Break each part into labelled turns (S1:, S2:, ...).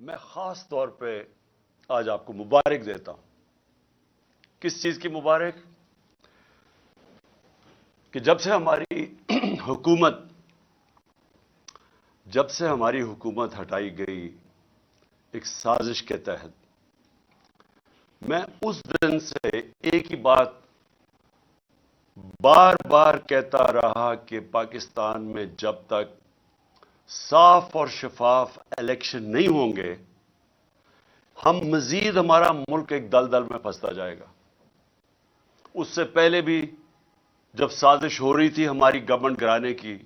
S1: میں خاص طور پہ آج آپ کو مبارک دیتا ہوں. کس چیز کی مبارک؟ کہ جب سے ہماری حکومت ہٹائی گئی ایک سازش کے تحت، میں اس دن سے ایک ہی بات بار بار کہتا رہا کہ پاکستان میں جب تک صاف اور شفاف الیکشن نہیں ہوں گے، ہمارا ملک ایک دلدل میں پھنستا جائے گا. اس سے پہلے بھی جب سازش ہو رہی تھی ہماری گورنمنٹ گرانے کی،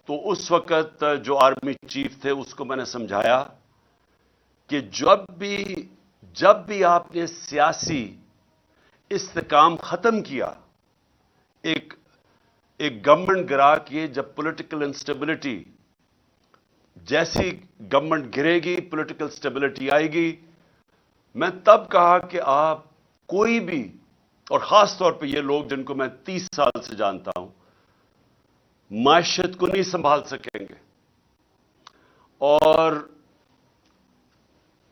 S1: تو اس وقت جو آرمی چیف تھے اس کو میں نے سمجھایا کہ جب بھی آپ نے سیاسی استحکام ختم کیا، ایک گورنمنٹ گرا کے جب پولیٹیکل انسٹیبلٹی، جیسی گورنمنٹ گرے گی پولیٹیکل اسٹیبلٹی آئے گی، میں تب کہا کہ آپ کوئی بھی، اور خاص طور پہ یہ لوگ جن کو میں 30 سال سے جانتا ہوں، معیشت کو نہیں سنبھال سکیں گے. اور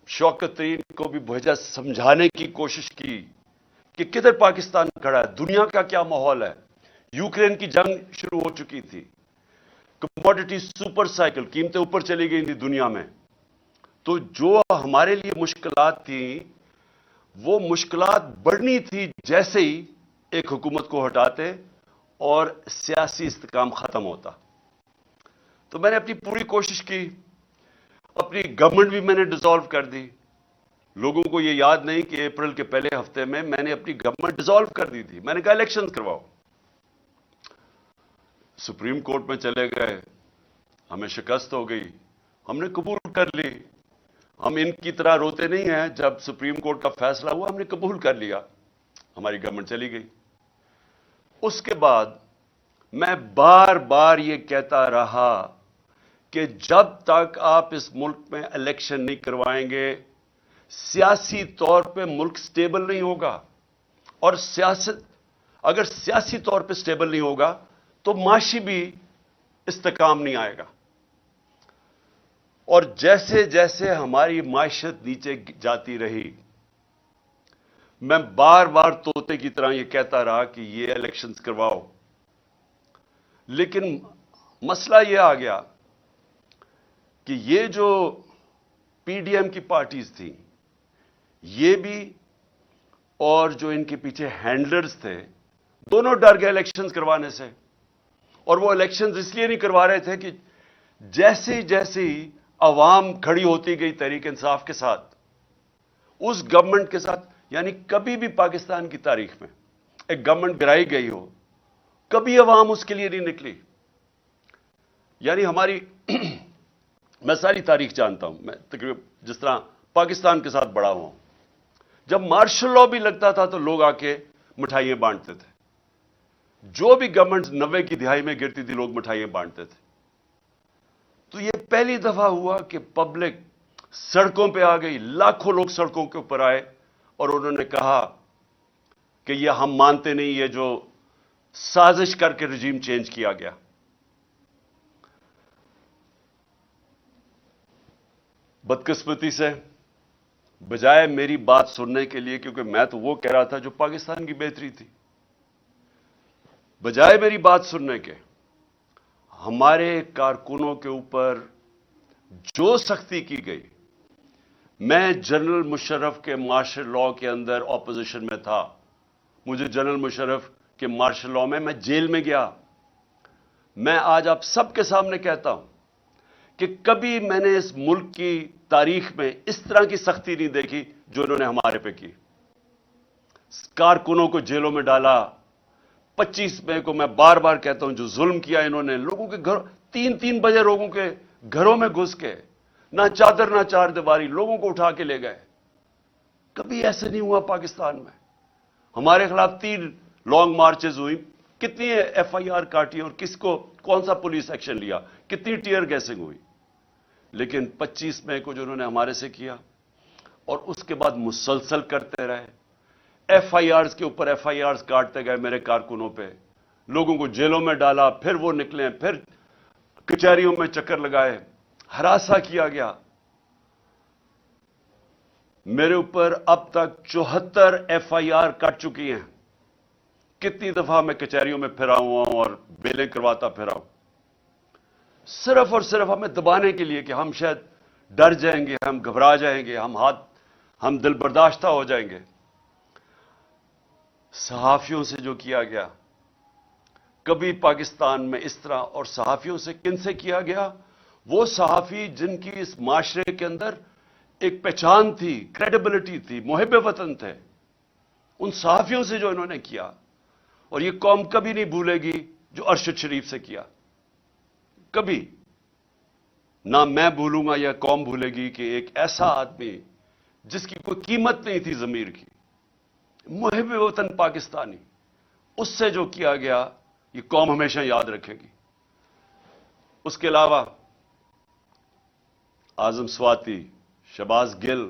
S1: شوکت ترین کو بھی بھیجا سمجھانے کی کوشش کی کہ کدھر پاکستان کھڑا ہے، دنیا کا کیا ماحول ہے. یوکرین کی جنگ شروع ہو چکی تھی، کموڈٹی سپر سائیکل، قیمتیں اوپر چلی گئی تھی دنیا میں. تو جو ہمارے لیے مشکلات تھیں، وہ مشکلات بڑھنی تھی جیسے ہی ایک حکومت کو ہٹاتے اور سیاسی استحکام ختم ہوتا. تو میں نے اپنی پوری کوشش کی، اپنی گورنمنٹ بھی میں نے ڈیزالو کر دی. لوگوں کو یہ یاد نہیں کہ اپریل کے پہلے ہفتے میں نے اپنی گورنمنٹ ڈیزالو کر دی تھی. میں نے کہا الیکشن کرواؤ. سپریم کورٹ میں چلے گئے، ہمیں شکست ہو گئی، ہم نے قبول کر لی. ہم ان کی طرح روتے نہیں ہیں. جب سپریم کورٹ کا فیصلہ ہوا ہم نے قبول کر لیا، ہماری گورنمنٹ چلی گئی. اس کے بعد میں بار بار یہ کہتا رہا کہ جب تک آپ اس ملک میں الیکشن نہیں کروائیں گے، سیاسی طور پہ ملک سٹیبل نہیں ہوگا. اور اگر سیاسی طور پہ سٹیبل نہیں ہوگا تو معاشی بھی استحکام نہیں آئے گا. اور جیسے جیسے ہماری معیشت نیچے جاتی رہی، میں بار بار طوطے کی طرح یہ کہتا رہا کہ یہ الیکشنز کرواؤ. لیکن مسئلہ یہ آ گیا کہ یہ جو پی ڈی ایم کی پارٹیز تھیں، یہ بھی اور جو ان کے پیچھے ہینڈلرز تھے، دونوں ڈر گئے الیکشنز کروانے سے. اور وہ الیکشنز اس لیے نہیں کروا رہے تھے کہ جیسے جیسے عوام کھڑی ہوتی گئی تحریک انصاف کے ساتھ، اس گورنمنٹ کے ساتھ، یعنی کبھی بھی پاکستان کی تاریخ میں ایک گورنمنٹ گرائی گئی ہو، کبھی عوام اس کے لیے نہیں نکلی. یعنی میں ساری تاریخ جانتا ہوں، میں تقریباً جس طرح پاکستان کے ساتھ بڑا ہوں، جب مارشل لاء بھی لگتا تھا تو لوگ آ کے مٹھائیاں بانٹتے تھے. جو بھی گورنمنٹ 90 کی دہائی میں گرتی تھی لوگ مٹھائیاں بانٹتے تھے. تو یہ پہلی دفعہ ہوا کہ پبلک سڑکوں پہ آ گئی، لاکھوں لوگ سڑکوں کے اوپر آئے اور انہوں نے کہا کہ یہ ہم مانتے نہیں، یہ جو سازش کر کے رجیم چینج کیا گیا. بدقسمتی سے بجائے میری بات سننے کے لیے، کیونکہ میں تو وہ کہہ رہا تھا جو پاکستان کی بہتری تھی، بجائے میری بات سننے کے ہمارے کارکنوں کے اوپر جو سختی کی گئی. میں جنرل مشرف کے مارشل لاء کے اندر اپوزیشن میں تھا. مجھے جنرل مشرف کے مارشل لاء میں جیل میں گیا. میں آج آپ سب کے سامنے کہتا ہوں کہ کبھی میں نے اس ملک کی تاریخ میں اس طرح کی سختی نہیں دیکھی جو انہوں نے ہمارے پہ کی. کارکنوں کو جیلوں میں ڈالا. 25 مئی کو میں بار بار کہتا ہوں جو ظلم کیا انہوں نے، لوگوں کے گھر 3 بجے لوگوں کے گھروں میں گھس کے، نہ چادر نہ چار دیواری، لوگوں کو اٹھا کے لے گئے. کبھی ایسے نہیں ہوا پاکستان میں. ہمارے خلاف 3 لانگ مارچز ہوئی، کتنی ایف آئی آر کاٹی اور کون سا پولیس ایکشن لیا، کتنی ٹیئر گیسنگ ہوئی. لیکن 25 مئی کو جو انہوں نے ہمارے سے کیا، اور اس کے بعد مسلسل کرتے رہے. ایف آئی آرز کے اوپر ایف آئی آرز کاٹتے گئے میرے کارکنوں پہ، لوگوں کو جیلوں میں ڈالا، پھر وہ نکلے، پھر کچہریوں میں چکر لگائے، ہراساں کیا گیا. میرے اوپر اب تک 74 FIR کٹ چکی ہیں. کتنی دفعہ میں کچہریوں میں پھرا ہوا ہوں اور بیلیں کرواتا پھرا ہوں، صرف اور صرف ہمیں دبانے کے لیے کہ ہم شاید ڈر جائیں گے، ہم گھبرا جائیں گے، ہم دل برداشتہ ہو جائیں گے. صحافیوں سے جو کیا گیا، کبھی پاکستان میں اس طرح، اور صحافیوں سے کن سے کیا گیا؟ وہ صحافی جن کی اس معاشرے کے اندر ایک پہچان تھی، کریڈیبلٹی تھی، محب وطن تھے، ان صحافیوں سے جو انہوں نے کیا. اور یہ قوم کبھی نہیں بھولے گی جو ارشد شریف سے کیا، کبھی نہ میں بھولوں گا یا قوم بھولے گی کہ ایک ایسا آدمی جس کی کوئی قیمت نہیں تھی ضمیر کی، محب وطن پاکستانی، اس سے جو کیا گیا یہ قوم ہمیشہ یاد رکھے گی. اس کے علاوہ اعظم سواتی، شہباز گل،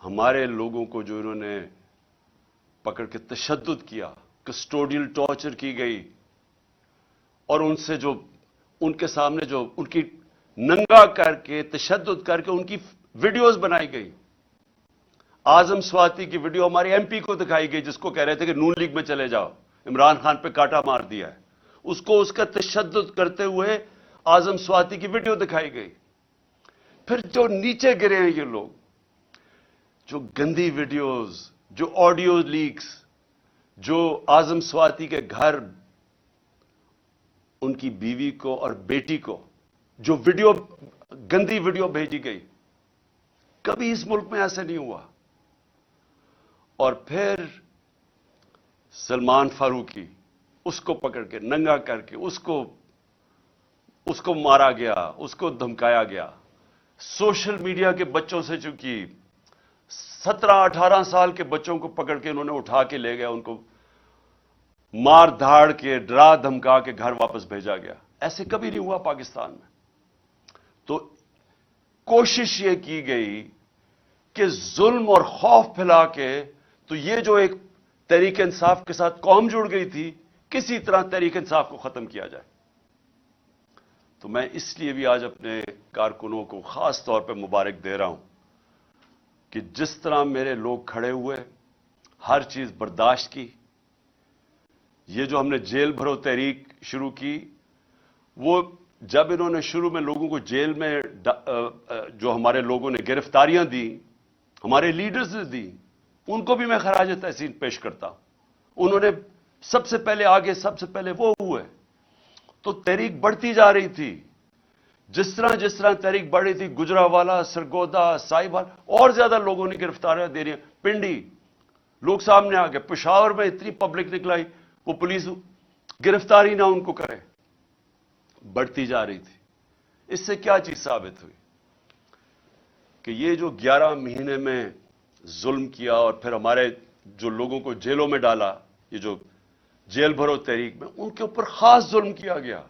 S1: ہمارے لوگوں کو جو انہوں نے پکڑ کے تشدد کیا، کسٹوڈیل ٹارچر کی گئی، اور ان سے جو ان کے سامنے جو ان کی ننگا کر کے تشدد کر کے ان کی ویڈیوز بنائی گئی. اعظم سواتی کی ویڈیو ہمارے MP کو دکھائی گئی جس کو کہہ رہے تھے کہ نون لیگ میں چلے جاؤ، عمران خان پہ کاٹا مار دیا ہے، اس کو اس کا تشدد کرتے ہوئے اعظم سواتی کی ویڈیو دکھائی گئی. پھر جو نیچے گرے ہیں یہ لوگ، جو گندی ویڈیوز، جو آڈیو لیکس، جو اعظم سواتی کے گھر ان کی بیوی کو اور بیٹی کو جو ویڈیو، گندی ویڈیو بھیجی گئی، کبھی اس ملک میں ایسا نہیں ہوا. اور پھر سلمان فاروقی، اس کو پکڑ کے ننگا کر کے اس کو مارا گیا، اس کو دھمکایا گیا. سوشل میڈیا کے بچوں سے چونکہ 17-18 سال کے بچوں کو پکڑ کے انہوں نے اٹھا کے لے گیا، ان کو مار دھاڑ کے ڈرا دھمکا کے گھر واپس بھیجا گیا. ایسے کبھی نہیں ہوا پاکستان میں. تو کوشش یہ کی گئی کہ ظلم اور خوف پھیلا کے، تو یہ جو ایک تحریک انصاف کے ساتھ قوم جڑ گئی تھی، کسی طرح تحریک انصاف کو ختم کیا جائے. تو میں اس لیے بھی آج اپنے کارکنوں کو خاص طور پہ مبارک دے رہا ہوں کہ جس طرح میرے لوگ کھڑے ہوئے، ہر چیز برداشت کی. یہ جو ہم نے جیل بھرو تحریک شروع کی، وہ جب انہوں نے شروع میں لوگوں کو جیل میں جو ہمارے لوگوں نے گرفتاریاں دی، ہمارے لیڈرز نے دی، ان کو بھی میں خراج تحسین پیش کرتا ہوں. انہوں نے سب سے پہلے آگے، سب سے پہلے وہ ہوئے. تو تحریک بڑھتی جا رہی تھی. جس طرح تحریک بڑھ رہی تھی، گجرانوالہ، سرگودا، سائبال، اور زیادہ لوگوں نے گرفتاریاں دے رہی ہیں. پنڈی لوگ سامنے آ گئے. پشاور میں اتنی پبلک نکلائی، وہ پولیس گرفتاری نہ ان کو کرے. بڑھتی جا رہی تھی. اس سے کیا چیز ثابت ہوئی؟ کہ یہ جو 11 مہینے میں ظلم کیا اور پھر ہمارے جو لوگوں کو جیلوں میں ڈالا، یہ جو جیل بھرو تحریک میں، ان کے اوپر خاص ظلم کیا گیا،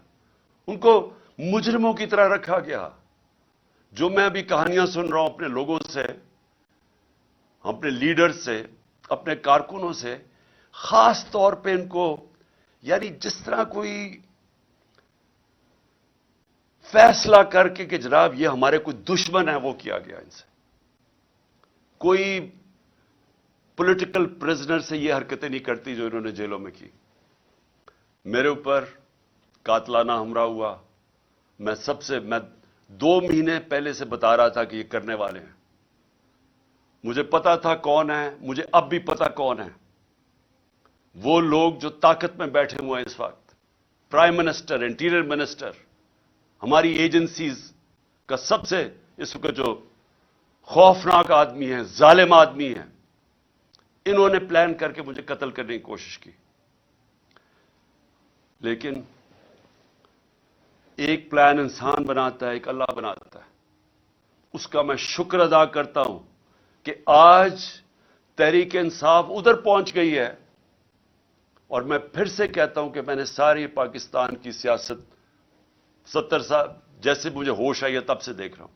S1: ان کو مجرموں کی طرح رکھا گیا. جو میں ابھی کہانیاں سن رہا ہوں اپنے لوگوں سے، اپنے لیڈر سے، اپنے کارکنوں سے، خاص طور پہ ان کو، یعنی جس طرح کوئی فیصلہ کر کے کہ جناب یہ ہمارے کوئی دشمن ہے، وہ کیا گیا ان سے. کوئی پولیٹیکل پرزنر سے یہ حرکتیں نہیں کرتی جو انہوں نے جیلوں میں کی. میرے اوپر قاتلانہ حملہ ہوا. میں 2 مہینے پہلے سے بتا رہا تھا کہ یہ کرنے والے ہیں. مجھے پتا تھا کون ہے، مجھے اب بھی پتا کون ہے. وہ لوگ جو طاقت میں بیٹھے ہوئے ہیں اس وقت، پرائم منسٹر، انٹیریئر منسٹر، ہماری ایجنسیز کا سب سے اس وقت جو خوفناک آدمی ہے، ظالم آدمی ہے، انہوں نے پلان کر کے مجھے قتل کرنے کی کوشش کی. لیکن ایک پلان انسان بناتا ہے، ایک اللہ بناتا ہے. اس کا میں شکر ادا کرتا ہوں کہ آج تحریک انصاف ادھر پہنچ گئی ہے. اور میں پھر سے کہتا ہوں کہ میں نے ساری پاکستان کی سیاست 70 سال جیسے مجھے ہوش آئی ہے تب سے دیکھ رہا ہوں.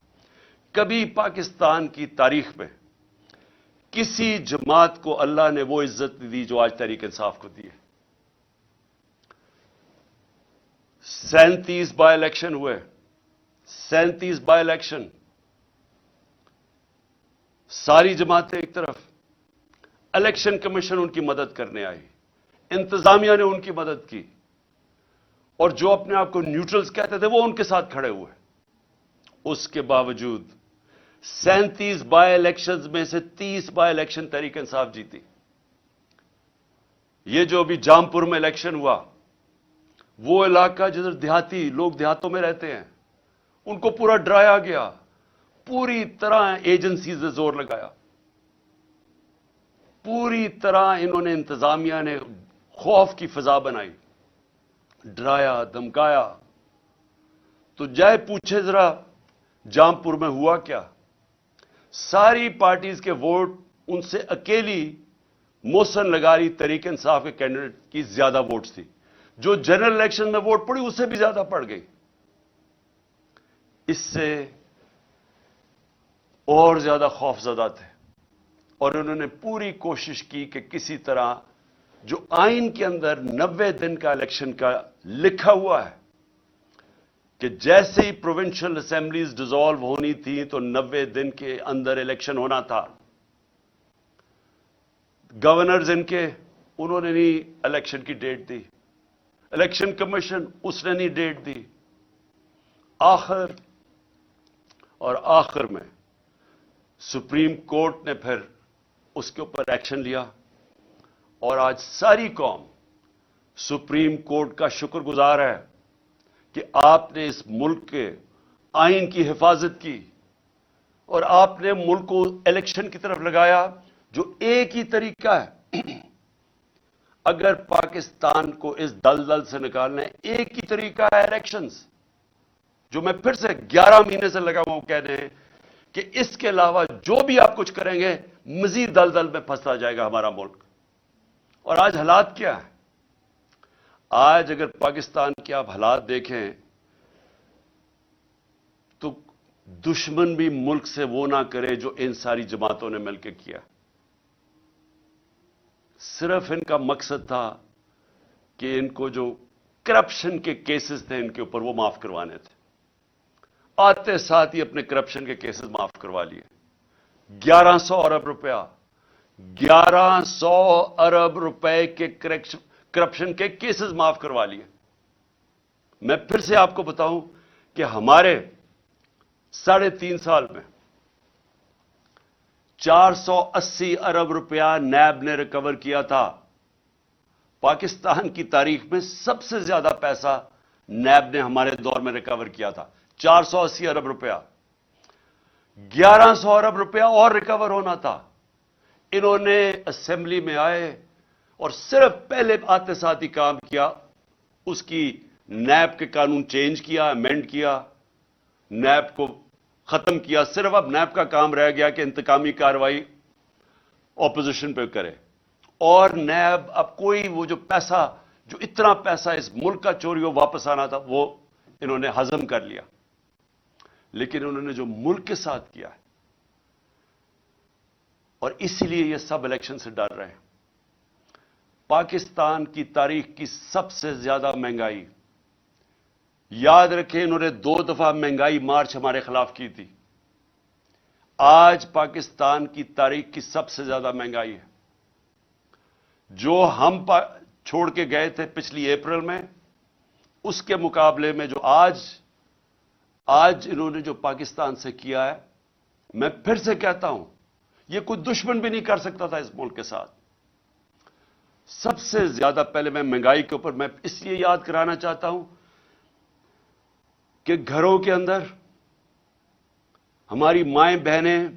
S1: کبھی پاکستان کی تاریخ میں کسی جماعت کو اللہ نے وہ عزت دی جو آج تحریک انصاف کو دی ہے. 37 بائی الیکشن ہوئے، 37 بائی الیکشن. ساری جماعتیں ایک طرف، الیکشن کمیشن ان کی مدد کرنے آئی، انتظامیہ نے ان کی مدد کی، اور جو اپنے آپ کو نیوٹرلز کہتے تھے وہ ان کے ساتھ کھڑے ہوئے۔ اس کے باوجود 37 بائی الیکشنز میں سے 30 بائی الیکشن تحریک انصاف جیتی۔ یہ جو ابھی جامپور میں الیکشن ہوا، وہ علاقہ جدھر دیہاتی لوگ دیہاتوں میں رہتے ہیں، ان کو پورا ڈرایا گیا، پوری طرح ایجنسیز نے زور لگایا، پوری طرح انہوں نے، انتظامیہ نے خوف کی فضا بنائی، ڈرایا دھمکایا۔ تو جائے پوچھے ذرا جامپور میں ہوا کیا؟ ساری پارٹیز کے ووٹ ان سے اکیلی محسن لغاری تحریک انصاف کے کینڈیڈیٹ کی زیادہ ووٹس تھی، جو جنرل الیکشن میں ووٹ پڑی اس سے بھی زیادہ پڑ گئی۔ اس سے اور زیادہ خوف زدہ تھے، اور انہوں نے پوری کوشش کی کہ کسی طرح جو آئین کے اندر 90 دن کا الیکشن کا لکھا ہوا ہے کہ جیسے ہی پروونشل اسمبلیز ڈیزالو ہونی تھی تو 90 دن کے اندر الیکشن ہونا تھا۔ گورنرز ان کے، انہوں نے نہیں الیکشن کی ڈیٹ دی، الیکشن کمیشن اس نے نہیں ڈیٹ دی۔ آخر میں سپریم کورٹ نے پھر اس کے اوپر ایکشن لیا، اور آج ساری قوم سپریم کورٹ کا شکر گزار ہے کہ آپ نے اس ملک کے آئین کی حفاظت کی، اور آپ نے ملک کو الیکشن کی طرف لگایا جو ایک ہی طریقہ ہے۔ اگر پاکستان کو اس دلدل سے نکالنا ہے، ایک ہی طریقہ ہے الیکشنز، جو میں پھر سے 11 مہینے سے لگا ہوں کہنے ہیں کہ اس کے علاوہ جو بھی آپ کچھ کریں گے مزید دلدل میں پھنستا جائے گا ہمارا ملک۔ اور آج حالات کیا ہے؟ آج اگر پاکستان کے آپ حالات دیکھیں تو دشمن بھی ملک سے وہ نہ کرے جو ان ساری جماعتوں نے مل کے کیا۔ صرف ان کا مقصد تھا کہ ان کو جو کرپشن کے کیسز تھے ان کے اوپر وہ معاف کروانے تھے، آتے ساتھ ہی اپنے کرپشن کے کیسز معاف کروا لیے۔ 1100 ارب روپیہ، 1100 ارب روپے کے کرپشن کے کیسز معاف کروا لیے۔ میں پھر سے آپ کو بتاؤں کہ ہمارے 3.5 سال میں 480 ارب روپیہ نیب نے ریکور کیا تھا۔ پاکستان کی تاریخ میں سب سے زیادہ پیسہ نیب نے ہمارے دور میں ریکور کیا تھا، 480 ارب روپیہ۔ 1100 ارب روپیہ اور ریکور ہونا تھا۔ انہوں نے اسمبلی میں آئے اور صرف پہلے آتے ساتھ ہی کام کیا، اس کی نیب کے قانون چینج کیا، امینڈ کیا، نیب کو ختم کیا۔ صرف اب نیب کا کام رہ گیا کہ انتقامی کارروائی اپوزیشن پہ کرے، اور نیب اب کوئی وہ جو پیسہ، جو اتنا پیسہ اس ملک کا چوری ہو واپس آنا تھا، وہ انہوں نے ہضم کر لیا۔ لیکن انہوں نے جو ملک کے ساتھ کیا ہے، اور اسی لیے یہ سب الیکشن سے ڈر رہے ہیں۔ پاکستان کی تاریخ کی سب سے زیادہ مہنگائی، یاد رکھیں انہوں نے 2 دفعہ مہنگائی مارچ ہمارے خلاف کی تھی۔ آج پاکستان کی تاریخ کی سب سے زیادہ مہنگائی ہے۔ جو ہم چھوڑ کے گئے تھے پچھلی اپریل میں، اس کے مقابلے میں جو آج انہوں نے جو پاکستان سے کیا ہے، میں پھر سے کہتا ہوں یہ کوئی دشمن بھی نہیں کر سکتا تھا اس ملک کے ساتھ۔ سب سے زیادہ پہلے میں مہنگائی کے اوپر میں اس لیے یاد کرانا چاہتا ہوں کہ گھروں کے اندر ہماری مائیں بہنیں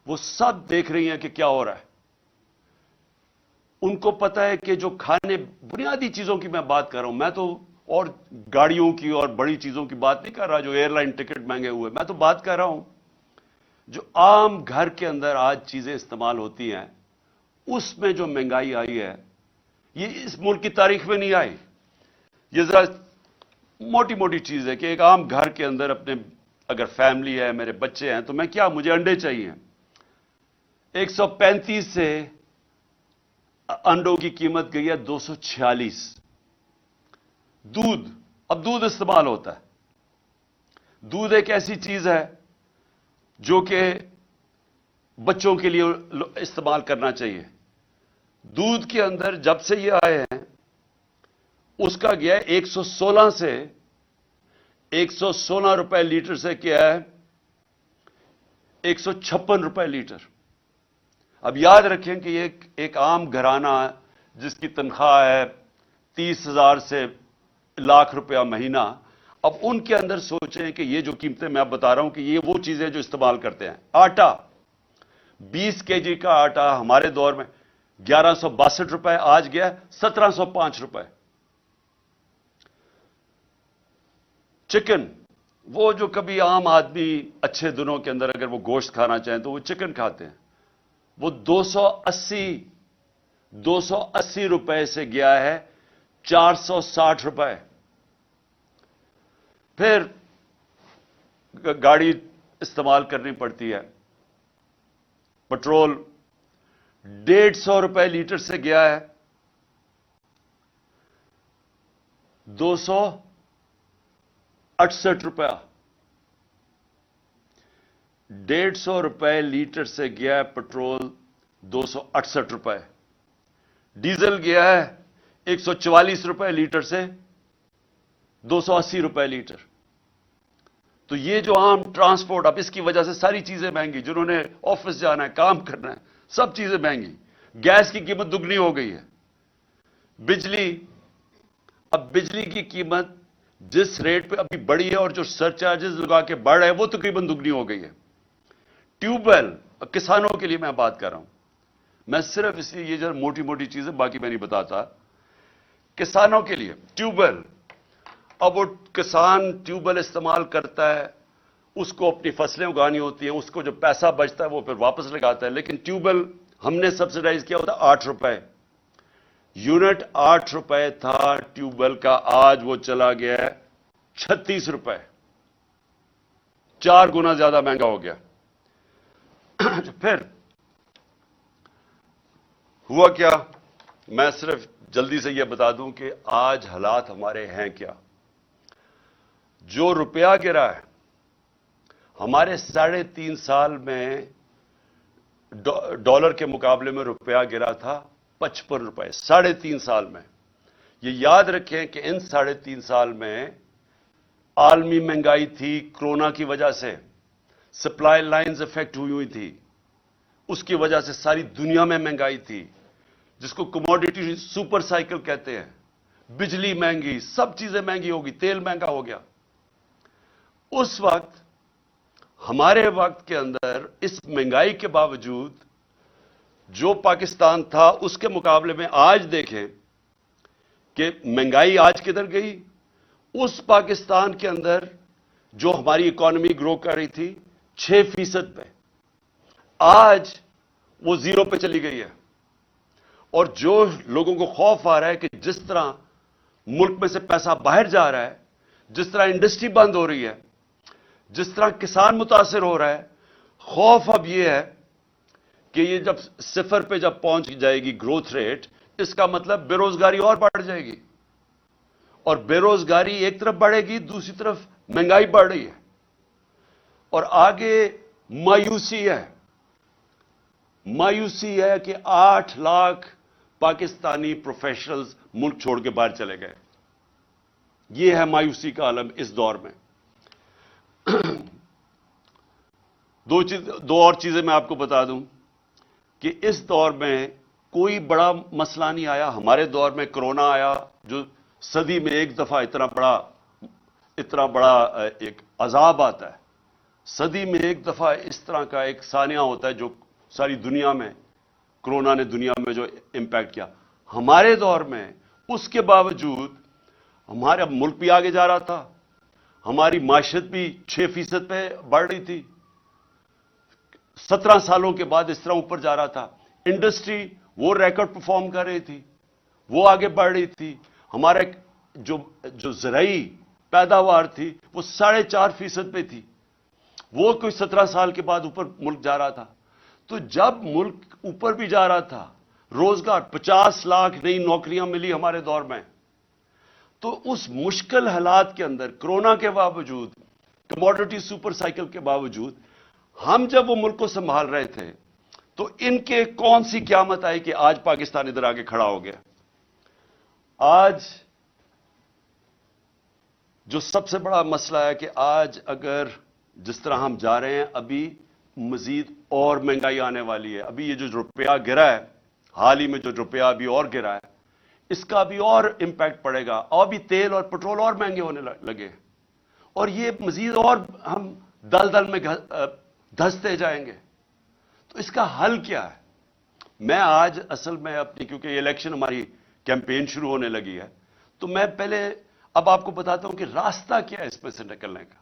S1: وہ سب دیکھ رہی ہیں کہ کیا ہو رہا ہے۔ ان کو پتا ہے کہ جو کھانے، بنیادی چیزوں کی میں بات کر رہا ہوں، میں تو اور گاڑیوں کی اور بڑی چیزوں کی بات نہیں کر رہا جو ایئر لائن ٹکٹ مہنگے ہوئے، میں تو بات کر رہا ہوں جو عام گھر کے اندر آج چیزیں استعمال ہوتی ہیں، اس میں جو مہنگائی آئی ہے یہ اس ملک کی تاریخ میں نہیں آئی۔ یہ ذرا موٹی موٹی چیز ہے کہ ایک عام گھر کے اندر اپنے اگر فیملی ہے، میرے بچے ہیں، تو میں کیا، مجھے انڈے چاہیے۔ 135 سے انڈوں کی قیمت گئی ہے 246۔ دودھ، اب دودھ استعمال ہوتا ہے۔ دودھ ایک ایسی چیز ہے جو کہ بچوں کے لیے استعمال کرنا چاہیے. دودھ کے اندر جب سے یہ آئے ہیں اس کا گیا ہے 116 سے 116 روپے لیٹر سے کیا ہے 156 روپے لیٹر. اب یاد رکھیں کہ یہ ایک عام گھرانہ جس کی تنخواہ ہے 30,000 سے لاکھ روپیہ مہینہ. اب ان کے اندر سوچیں کہ یہ جو قیمتیں میں اب بتا رہا ہوں کہ یہ وہ چیزیں جو استعمال کرتے ہیں. آٹا 20 کے جی کا آٹا ہمارے دور میں 1162 روپے، آج گیا 1705 روپے. چکن، وہ جو کبھی عام آدمی اچھے دنوں کے اندر اگر وہ گوشت کھانا چاہیں تو وہ چکن کھاتے ہیں، وہ 280 روپے سے گیا ہے 460 روپے. پھر گاڑی استعمال کرنی پڑتی ہے، پٹرول 150 روپے لیٹر سے گیا ہے 268 روپے. 150 روپے لیٹر سے گیا ہے پٹرول 268 روپے. ڈیزل گیا ہے 144 روپے لیٹر سے 280 روپے لیٹر. تو یہ جو عام ٹرانسپورٹ، اب اس کی وجہ سے ساری چیزیں مہنگی، جنہوں نے آفس جانا ہے، کام کرنا ہے، سب چیزیں مہنگی. گیس کی قیمت دگنی ہو گئی ہے. بجلی، اب بجلی کی قیمت جس ریٹ پہ ابھی بڑھی ہے اور جو سر چارجز لگا کے بڑھ رہے ہیں وہ تقریباً دگنی ہو گئی ہے. ٹیوب ویل، کسانوں کے لیے میں بات کر رہا ہوں، میں صرف اس لیے یہ جو موٹی موٹی چیزیں باقی میں نہیں بتاتا. کسانوں کے لیے ٹیوب ویل، اب وہ کسان ٹیوب ویل استعمال کرتا ہے، اس کو اپنی فصلیں اگانی ہوتی ہیں، اس کو جو پیسہ بچتا ہے وہ پھر واپس لگاتا ہے. لیکن ٹیوب ویل ہم نے سبسڈائز کیا ہوتا 8 روپے یونٹ. 8 روپے تھا ٹیوب ویل کا، آج وہ چلا گیا ہے 36 روپے. 4 گنا زیادہ مہنگا ہو گیا. پھر ہوا کیا، میں صرف جلدی سے یہ بتا دوں کہ آج حالات ہمارے ہیں کیا. جو روپیہ گرا ہے ہمارے 3.5 سال میں ڈالر کے مقابلے میں روپیہ گرا تھا 55 روپے 3.5 سال میں. یہ یاد رکھیں کہ ان 3.5 سال میں عالمی مہنگائی تھی، کرونا کی وجہ سے سپلائی لائنز افیکٹ ہوئی تھی، اس کی وجہ سے ساری دنیا میں مہنگائی تھی جس کو کموڈیٹی سپر سائیکل کہتے ہیں. بجلی مہنگی، سب چیزیں مہنگی ہوگی، تیل مہنگا ہو گیا. اس وقت ہمارے وقت کے اندر اس مہنگائی کے باوجود جو پاکستان تھا اس کے مقابلے میں آج دیکھیں کہ مہنگائی آج کدھر گئی. اس پاکستان کے اندر جو ہماری اکانومی گرو کر رہی تھی 6% پہ، آج وہ 0 پہ چلی گئی ہے. اور جو لوگوں کو خوف آ رہا ہے کہ جس طرح ملک میں سے پیسہ باہر جا رہا ہے، جس طرح انڈسٹری بند ہو رہی ہے، جس طرح کسان متاثر ہو رہا ہے، خوف اب یہ ہے کہ یہ جب 0 پہ جب پہنچ جائے گی گروتھ ریٹ، اس کا مطلب بے روزگاری اور بڑھ جائے گی. اور بے روزگاری ایک طرف بڑھے گی، دوسری طرف مہنگائی بڑھ رہی ہے. اور آگے مایوسی ہے کہ 8 لاکھ پاکستانی پروفیشنلز ملک چھوڑ کے باہر چلے گئے. یہ ہے مایوسی کا عالم اس دور میں. دو اور چیزیں میں آپ کو بتا دوں کہ اس دور میں کوئی بڑا مسئلہ نہیں آیا. ہمارے دور میں کرونا آیا جو صدی میں ایک دفعہ اتنا بڑا ایک عذاب آتا ہے. صدی میں ایک دفعہ اس طرح کا ایک سانحہ ہوتا ہے جو ساری دنیا میں، کرونا نے دنیا میں جو امپیکٹ کیا. ہمارے دور میں اس کے باوجود ہمارا ملک بھی آگے جا رہا تھا، ہماری معیشت بھی 6% پہ بڑھ رہی تھی. 17 سالوں کے بعد اس طرح اوپر جا رہا تھا. انڈسٹری وہ ریکارڈ پرفارم کر رہی تھی، وہ آگے بڑھ رہی تھی. ہمارے جو زرعی پیداوار تھی وہ 4.5% پہ تھی، وہ کوئی 17 سال کے بعد اوپر ملک جا رہا تھا. تو جب ملک اوپر بھی جا رہا تھا، روزگار 50 لاکھ نئی نوکریاں ملی ہمارے دور میں. تو اس مشکل حالات کے اندر، کرونا کے باوجود، کموڈٹی سپر سائیکل کے باوجود، ہم جب وہ ملک کو سنبھال رہے تھے تو ان کے کون سی قیامت آئی کہ آج پاکستان ادھر آگے کھڑا ہو گیا؟ آج جو سب سے بڑا مسئلہ ہے کہ آج اگر جس طرح ہم جا رہے ہیں ابھی مزید اور مہنگائی آنے والی ہے. ابھی یہ جو روپیہ گرا ہے، حال ہی میں جو روپیہ ابھی اور گرا ہے، اس کا بھی اور امپیکٹ پڑے گا. اور بھی تیل اور پٹرول اور مہنگے ہونے لگے، اور یہ مزید اور ہم دل میں دھستے جائیں گے. تو اس کا حل کیا ہے؟ میں آج اصل میں اپنی، کیونکہ یہ الیکشن ہماری کیمپین شروع ہونے لگی ہے، تو میں پہلے اب آپ کو بتاتا ہوں کہ راستہ کیا ہے اس میں سے نکلنے کا.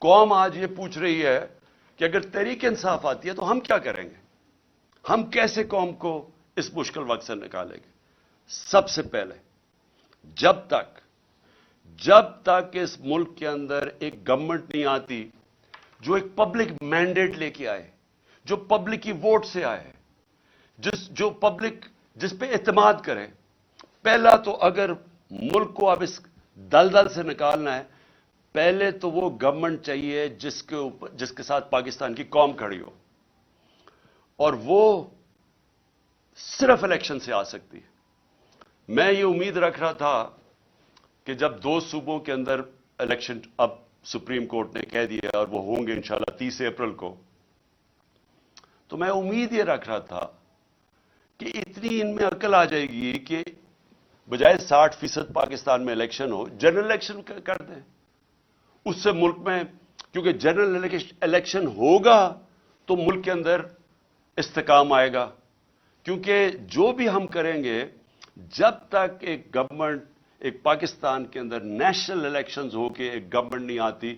S1: قوم آج یہ پوچھ رہی ہے کہ اگر تحریک انصاف آتی ہے تو ہم کیا کریں گے؟ ہم کیسے قوم کو اس مشکل وقت سے نکالیں گے؟ سب سے پہلے جب تک اس ملک کے اندر ایک گورنمنٹ نہیں آتی جو ایک پبلک مینڈیٹ لے کے آئے، جو پبلک کی ووٹ سے آئے، جو پبلک جس پہ اعتماد کرے. پہلا تو اگر ملک کو اب اس دلدل سے نکالنا ہے، پہلے تو وہ گورنمنٹ چاہیے جس کے ساتھ پاکستان کی قوم کھڑی ہو، اور وہ صرف الیکشن سے آ سکتی ہے. میں یہ امید رکھ رہا تھا کہ جب 2 صوبوں کے اندر الیکشن اب سپریم کورٹ نے کہہ دیا اور وہ ہوں گے انشاءاللہ 30 اپریل کو، تو میں امید یہ رکھ رہا تھا کہ اتنی ان میں عقل آ جائے گی کہ بجائے 60% پاکستان میں الیکشن ہو، جنرل الیکشن کر دیں. اس سے ملک میں، کیونکہ جنرل الیکشن ہوگا تو ملک کے اندر استحکام آئے گا. کیونکہ جو بھی ہم کریں گے، جب تک ایک گورنمنٹ، ایک پاکستان کے اندر نیشنل الیکشنز ہو کے ایک گورنمنٹ نہیں آتی،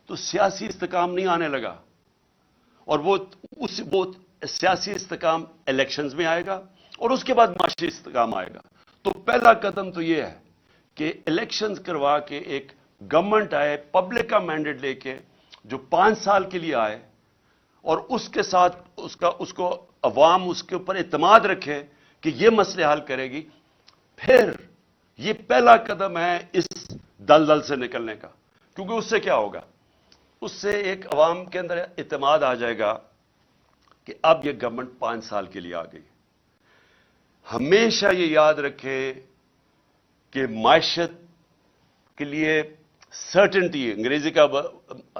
S1: تو سیاسی استحکام نہیں آنے لگا. اور وہ سیاسی استحکام الیکشنز میں آئے گا، اور اس کے بعد معاشی استحکام آئے گا. تو پہلا قدم تو یہ ہے کہ الیکشنز کروا کے ایک گورنمنٹ آئے پبلک کا مینڈیٹ لے کے، جو 5 سال کے لیے آئے، اور اس کے ساتھ اس کو عوام اس کے اوپر اعتماد رکھے کہ یہ مسئلے حل کرے گی. پھر یہ پہلا قدم ہے اس دلدل سے نکلنے کا. کیونکہ اس سے کیا ہوگا؟ اس سے ایک عوام کے اندر اعتماد آ جائے گا کہ اب یہ گورنمنٹ 5 سال کے لیے آ گئی. ہمیشہ یہ یاد رکھے کہ معیشت کے لیے سرٹنٹی، انگریزی کا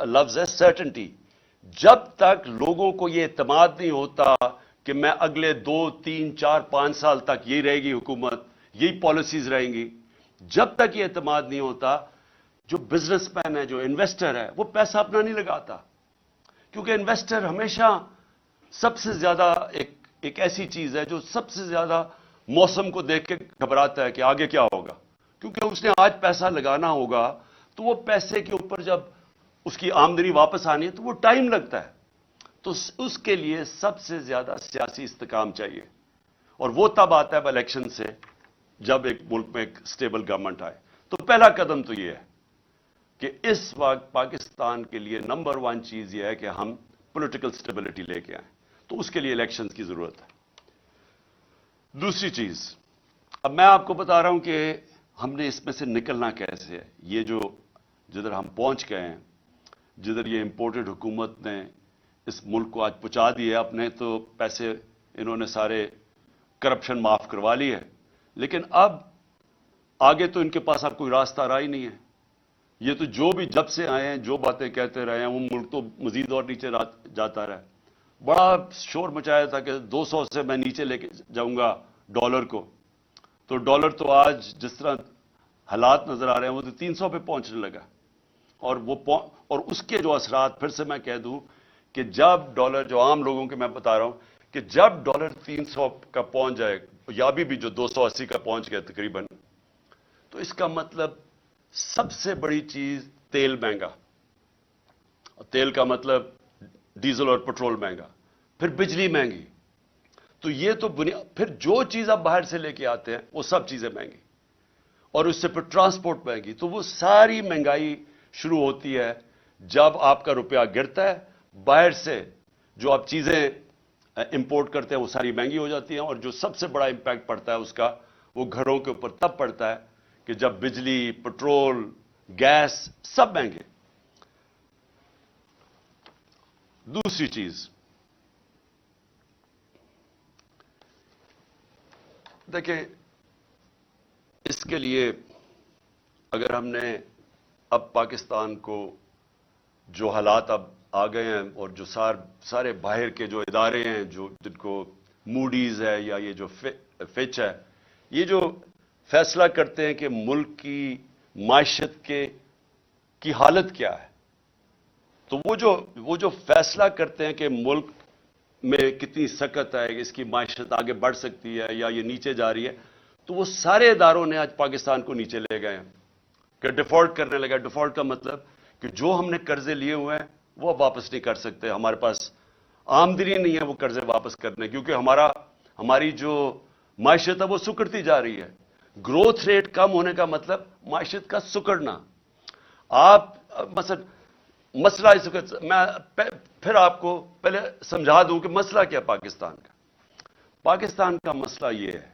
S1: لفظ ہے سرٹنٹی. جب تک لوگوں کو یہ اعتماد نہیں ہوتا کہ میں اگلے 2 3 4 5 سال تک یہی رہے گی حکومت، یہی پالیسیز رہیں گی، جب تک یہ اعتماد نہیں ہوتا، جو بزنس مین ہے، جو انویسٹر ہے، وہ پیسہ اپنا نہیں لگاتا. کیونکہ انویسٹر ہمیشہ سب سے زیادہ ایک ایسی چیز ہے جو سب سے زیادہ موسم کو دیکھ کے گھبراتا ہے کہ آگے کیا ہوگا. کیونکہ اس نے آج پیسہ لگانا ہوگا، تو وہ پیسے کے اوپر جب اس کی آمدنی واپس آنی ہے تو وہ ٹائم لگتا ہے. تو اس کے لیے سب سے زیادہ سیاسی استحکام چاہیے، اور وہ تب آتا ہے الیکشن سے، جب ایک ملک میں ایک سٹیبل گورنمنٹ آئے. تو پہلا قدم تو یہ ہے کہ اس وقت پاکستان کے لیے نمبر 1 چیز یہ ہے کہ ہم پولیٹیکل سٹیبلٹی لے کے آئیں. تو اس کے لیے الیکشنز کی ضرورت ہے. دوسری چیز، اب میں آپ کو بتا رہا ہوں کہ ہم نے اس میں سے نکلنا کیسے ہے. یہ جو جدھر ہم پہنچ گئے ہیں، جدھر یہ امپورٹڈ حکومت نے اس ملک کو آج پہنچا دیا، اپنے تو پیسے انہوں نے سارے کرپشن معاف کروا لی ہے، لیکن اب آگے تو ان کے پاس اب کوئی راستہ رہا ہی نہیں ہے. یہ تو جو بھی جب سے آئے ہیں جو باتیں کہتے رہے ہیں، وہ ملک تو مزید اور نیچے جاتا رہا. بڑا شور مچایا تھا کہ 200 سے میں نیچے لے کے جاؤں گا ڈالر کو. تو ڈالر تو آج جس طرح حالات نظر آ رہے ہیں وہ تو 300 پہ پہنچنے لگا. اور اس کے جو اثرات، پھر سے میں کہہ دوں کہ جب ڈالر، جو عام لوگوں کے میں بتا رہا ہوں کہ جب ڈالر 300 کا پہنچ جائے، یا بھی جو 280 کا پہنچ گیا تقریباً، تو اس کا مطلب سب سے بڑی چیز تیل مہنگا. تیل کا مطلب ڈیزل اور پٹرول مہنگا، پھر بجلی مہنگی. تو یہ تو پھر جو چیز آپ باہر سے لے کے آتے ہیں وہ سب چیزیں مہنگی، اور اس سے پھر ٹرانسپورٹ مہنگی. تو وہ ساری مہنگائی شروع ہوتی ہے جب آپ کا روپیہ گرتا ہے. باہر سے جو آپ چیزیں امپورٹ کرتے ہیں وہ ساری مہنگی ہو جاتی ہیں، اور جو سب سے بڑا امپیکٹ پڑتا ہے اس کا، وہ گھروں کے اوپر تب پڑتا ہے کہ جب بجلی، پٹرول، گیس سب مہنگے. دوسری چیز، دیکھیں، اس کے لیے اگر ہم نے اب پاکستان کو جو حالات اب آ گئے ہیں اور جو سارے باہر کے جو ادارے ہیں جو جن کو موڈیز ہے یا یہ جو فچ ہے، یہ جو فیصلہ کرتے ہیں کہ ملک کی معیشت کی حالت کیا ہے، تو وہ جو فیصلہ کرتے ہیں کہ ملک میں کتنی سکت ہے، اس کی معیشت آگے بڑھ سکتی ہے یا یہ نیچے جا رہی ہے، تو وہ سارے اداروں نے آج پاکستان کو نیچے لے گئے ہیں کہ ڈیفالٹ کرنے لگا۔ ڈیفالٹ کا مطلب کہ جو ہم نے قرضے لیے ہوئے ہیں وہ اب واپس نہیں کر سکتے، ہمارے پاس آمدنی نہیں ہے وہ قرضے واپس کرنے، کیونکہ ہماری جو معیشت ہے وہ سکڑتی جا رہی ہے۔ گروتھ ریٹ کم ہونے کا مطلب معیشت کا سکڑنا۔ آپ مثلا مسئلہ اس وقت میں پھر آپ کو پہلے سمجھا دوں کہ مسئلہ کیا پاکستان کا۔ پاکستان کا مسئلہ یہ ہے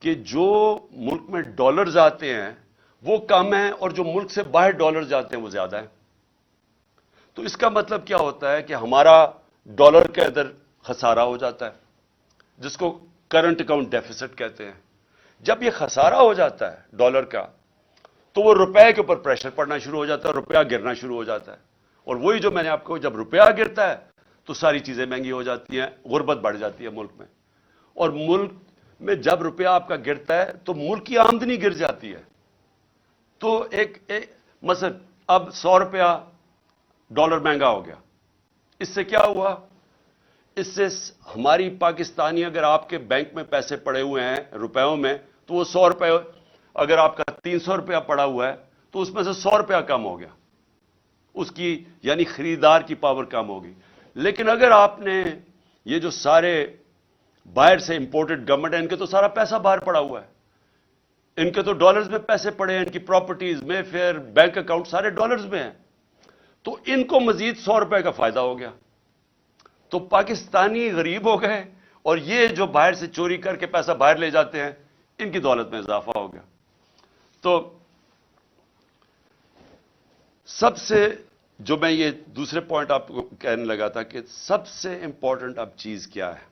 S1: کہ جو ملک میں ڈالرز آتے ہیں وہ کم ہیں اور جو ملک سے باہر ڈالر جاتے ہیں وہ زیادہ ہیں۔ تو اس کا مطلب کیا ہوتا ہے کہ ہمارا ڈالر کے اندر خسارہ ہو جاتا ہے، جس کو کرنٹ اکاؤنٹ ڈیفیسٹ کہتے ہیں۔ جب یہ خسارہ ہو جاتا ہے ڈالر کا تو وہ روپے کے اوپر پریشر پڑنا شروع ہو جاتا ہے، روپیہ گرنا شروع ہو جاتا ہے۔ اور وہی جو میں نے آپ کو، جب روپیہ گرتا ہے تو ساری چیزیں مہنگی ہو جاتی ہیں، غربت بڑھ جاتی ہے ملک میں۔ اور ملک میں جب روپیہ آپ کا گرتا ہے تو ملک کی آمدنی گر جاتی ہے۔ تو مثلا اب 100 روپیہ ڈالر مہنگا ہو گیا، اس سے کیا ہوا؟ اس سے ہماری پاکستانی، اگر آپ کے بینک میں پیسے پڑے ہوئے ہیں روپیوں میں تو وہ 100 روپے، اگر آپ کا 300 روپیہ پڑا ہوا ہے تو اس میں سے 100 روپیہ کم ہو گیا، اس کی یعنی خریدار کی پاور کم ہوگی۔ لیکن اگر آپ نے یہ جو سارے باہر سے امپورٹڈ گورنمنٹ ہے، ان کے تو سارا پیسہ باہر پڑا ہوا ہے، ان کے تو ڈالرز میں پیسے پڑے ہیں، ان کی پراپرٹیز میں پھر بینک اکاؤنٹ سارے ڈالرز میں ہیں، تو ان کو مزید 100 روپے کا فائدہ ہو گیا۔ تو پاکستانی غریب ہو گئے اور یہ جو باہر سے چوری کر کے پیسہ باہر لے جاتے ہیں ان کی دولت میں اضافہ ہو گیا۔ تو سب سے جو میں یہ دوسرے پوائنٹ آپ کو کہنے لگا تھا کہ سب سے امپورٹنٹ اب چیز کیا ہے